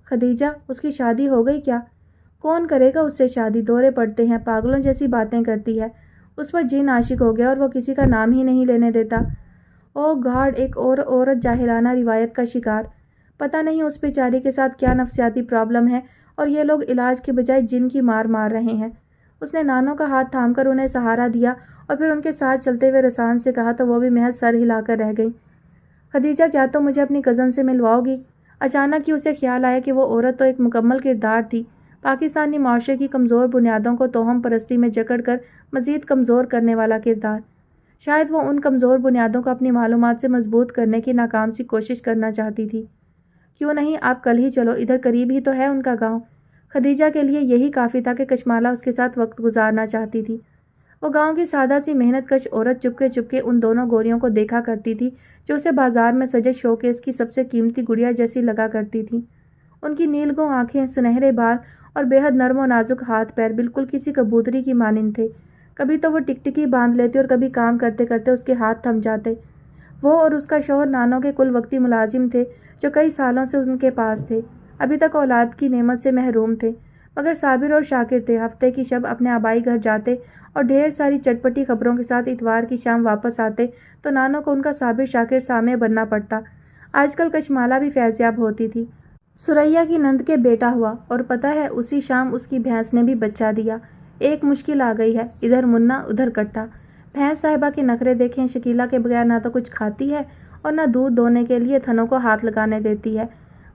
خدیجہ، اس کی شادی ہو گئی کیا؟ کون کرے گا اس سے شادی؟ دورے پڑتے ہیں، پاگلوں جیسی باتیں کرتی ہے، اس پر جن عاشق ہو گیا اور وہ کسی کا نام ہی نہیں لینے دیتا۔ او گاڈ، ایک اور عورت جاہلانہ روایت کا شکار۔ پتہ نہیں اس بیچاری کے ساتھ کیا نفسیاتی پرابلم ہے اور یہ لوگ علاج کے بجائے جن کی مار مار رہے ہیں۔ اس نے نانو کا ہاتھ تھام کر انہیں سہارا دیا اور پھر ان کے ساتھ چلتے ہوئے رسان سے کہا تو وہ بھی محض سر ہلا کر رہ گئی۔ خدیجہ، کیا تم مجھے اپنی کزن سے ملواؤ گی؟ اچانک ہی اسے خیال آیا کہ وہ عورت تو ایک مکمل کردار تھی، پاکستانی معاشرے کی کمزور بنیادوں کو توہم پرستی میں جکڑ کر مزید کمزور کرنے والا کردار۔ شاید وہ ان کمزور بنیادوں کو اپنی معلومات سے مضبوط کرنے کی ناکام سی کوشش کرنا چاہتی تھی۔ کیوں نہیں، آپ کل ہی چلو، ادھر قریب ہی تو ہے ان کا گاؤں۔ خدیجہ کے لیے یہی کافی تھا کہ کشمالہ اس کے ساتھ وقت گزارنا چاہتی تھی۔ وہ گاؤں کی سادہ سی محنت کش عورت چپکے چپکے ان دونوں گوریوں کو دیکھا کرتی تھی جو اسے بازار میں سجے شوکیس کی سب سے قیمتی گڑیا جیسی لگا کرتی تھی۔ ان کی نیلگوں آنکھیں، سنہرے بال اور بے حد نرم و نازک ہاتھ پیر بالکل کسی کبوتری کی مانند تھے۔ کبھی تو وہ ٹکٹکی باندھ لیتی اور کبھی کام کرتے کرتے اس کے ہاتھ تھم جاتے۔ وہ اور اس کا شوہر نانو کے کل وقتی ملازم تھے جو کئی سالوں سے ان کے پاس تھے۔ ابھی تک اولاد کی نعمت سے محروم تھے مگر صابر اور شاکر تھے۔ ہفتے کی شب اپنے آبائی گھر جاتے اور ڈھیر ساری چٹپٹی خبروں کے ساتھ اتوار کی شام واپس آتے تو نانو کو ان کا صابر شاکر سامع بننا پڑتا۔ آج کل کشمالہ بھی فیضیاب ہوتی تھی۔ سریا کی نند کے بیٹا ہوا اور پتہ ہے اسی شام اس کی بھینس نے بھی بچہ دیا۔ ایک مشکل آ گئی ہے، ادھر منا ادھر کٹا۔ بھینس صاحبہ کے نخرے دیکھیں، شکیلا کے بغیر نہ تو کچھ کھاتی ہے اور نہ دودھ دونے کے لیے تھنوں کو ہاتھ لگانے دیتی ہے۔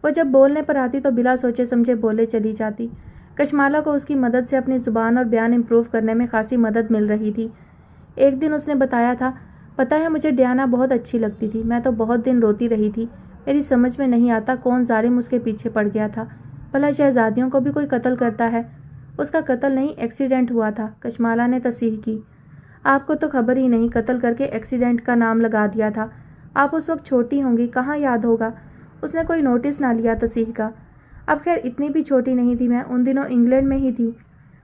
وہ جب بولنے پر آتی تو بلا سوچے سمجھے بولے چلی جاتی۔ کشمالہ کو اس کی مدد سے اپنی زبان اور بیان امپروو کرنے میں خاصی مدد مل رہی تھی۔ ایک دن اس نے بتایا تھا، پتہ ہے مجھے ڈیانا بہت اچھی لگتی تھی، میں تو بہت دن روتی رہی تھی، میری سمجھ میں نہیں آتا کون ظالم اس کے پیچھے پڑ گیا تھا، بھلا شہزادیوں کو بھی کوئی قتل کرتا ہے۔ اس کا قتل نہیں، ایکسیڈنٹ ہوا تھا، کشمالہ نے تصحیح کی۔ آپ کو تو خبر ہی نہیں، قتل کر کے ایکسیڈنٹ کا نام لگا دیا تھا۔ آپ اس وقت چھوٹی ہوں گی، کہاں یاد ہوگا۔ اس نے کوئی نوٹس نہ لیا تصحیح کا۔ اب خیر اتنی بھی چھوٹی نہیں تھی میں، ان دنوں انگلینڈ میں ہی تھی۔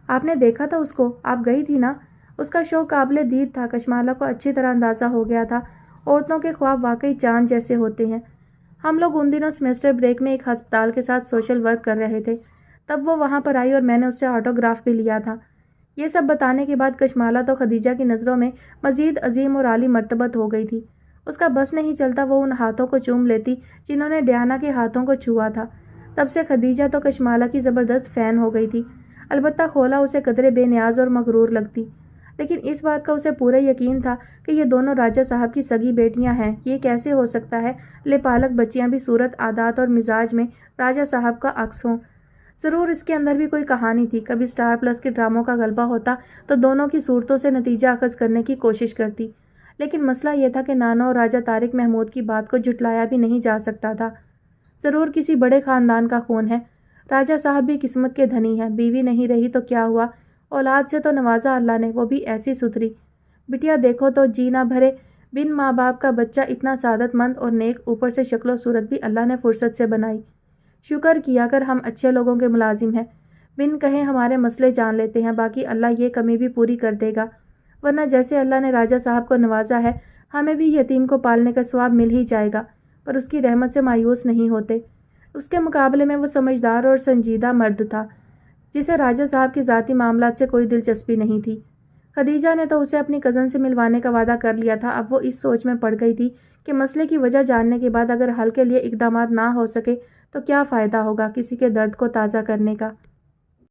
آپ نے دیکھا تھا اس کو؟ آپ گئی تھی نا؟ اس کا شو قابل دید تھا۔ کشمالہ کو اچھی طرح اندازہ ہو گیا تھا عورتوں کے خواب واقعی چاند جیسے ہوتے ہیں۔ ہم لوگ ان دنوں سیمسٹر بریک میں ایک ہسپتال کے ساتھ سوشل ورک کر رہے تھے، تب وہ وہاں پر آئی اور میں نے اس سے آٹوگراف بھی لیا تھا۔ یہ سب بتانے کے بعد کشمالہ تو خدیجہ کی نظروں میں مزید عظیم اور عالی مرتبت ہو گئی تھی۔ اس کا بس نہیں چلتا وہ ان ہاتھوں کو چوم لیتی جنہوں نے ڈیانا کے ہاتھوں کو چھوا تھا۔ تب سے خدیجہ تو کشمالہ کی زبردست فین ہو گئی تھی۔ البتہ خولا اسے قدرے بے نیاز اور مغرور لگتی، لیکن اس بات کا اسے پورا یقین تھا کہ یہ دونوں راجہ صاحب کی سگی بیٹیاں ہیں۔ یہ کیسے ہو سکتا ہے لپالک بچیاں بھی صورت، عادات اور مزاج میں راجہ صاحب کا عکس ہوں؟ ضرور اس کے اندر بھی کوئی کہانی تھی۔ کبھی اسٹار پلس کے ڈراموں کا غلبہ ہوتا تو دونوں کی صورتوں سے نتیجہ اخذ کرنے کی کوشش کرتی، لیکن مسئلہ یہ تھا کہ نانا اور راجہ طارق محمود کی بات کو جھٹلایا بھی نہیں جا سکتا تھا۔ ضرور کسی بڑے خاندان کا خون ہے۔ راجہ صاحب بھی قسمت کے دھنی ہیں، بیوی نہیں رہی تو کیا ہوا، اولاد سے تو نوازا اللہ نے، وہ بھی ایسی ستھری۔ بٹیا دیکھو تو جی نہ بھرے، بن ماں باپ کا بچہ اتنا سعادت مند اور نیک، اوپر سے شکل و صورت بھی اللہ نے فرصت سے بنائی۔ شکر کیا کر ہم اچھے لوگوں کے ملازم ہیں، بن کہیں ہمارے مسئلے جان لیتے ہیں، باقی اللہ یہ کمی بھی پوری کر دے گا، ورنہ جیسے اللہ نے راجہ صاحب کو نوازا ہے ہمیں بھی یتیم کو پالنے کا ثواب مل ہی جائے گا۔ پر اس کی رحمت سے مایوس نہیں ہوتے۔ اس کے مقابلے میں وہ سمجھدار اور سنجیدہ مرد تھا جسے راجہ صاحب کے ذاتی معاملات سے کوئی دلچسپی نہیں تھی۔ خدیجہ نے تو اسے اپنی کزن سے ملوانے کا وعدہ کر لیا تھا۔ اب وہ اس سوچ میں پڑ گئی تھی کہ مسئلے کی وجہ جاننے کے بعد اگر حل کے لیے اقدامات نہ ہو سکے تو کیا فائدہ ہوگا کسی کے درد کو تازہ کرنے کا۔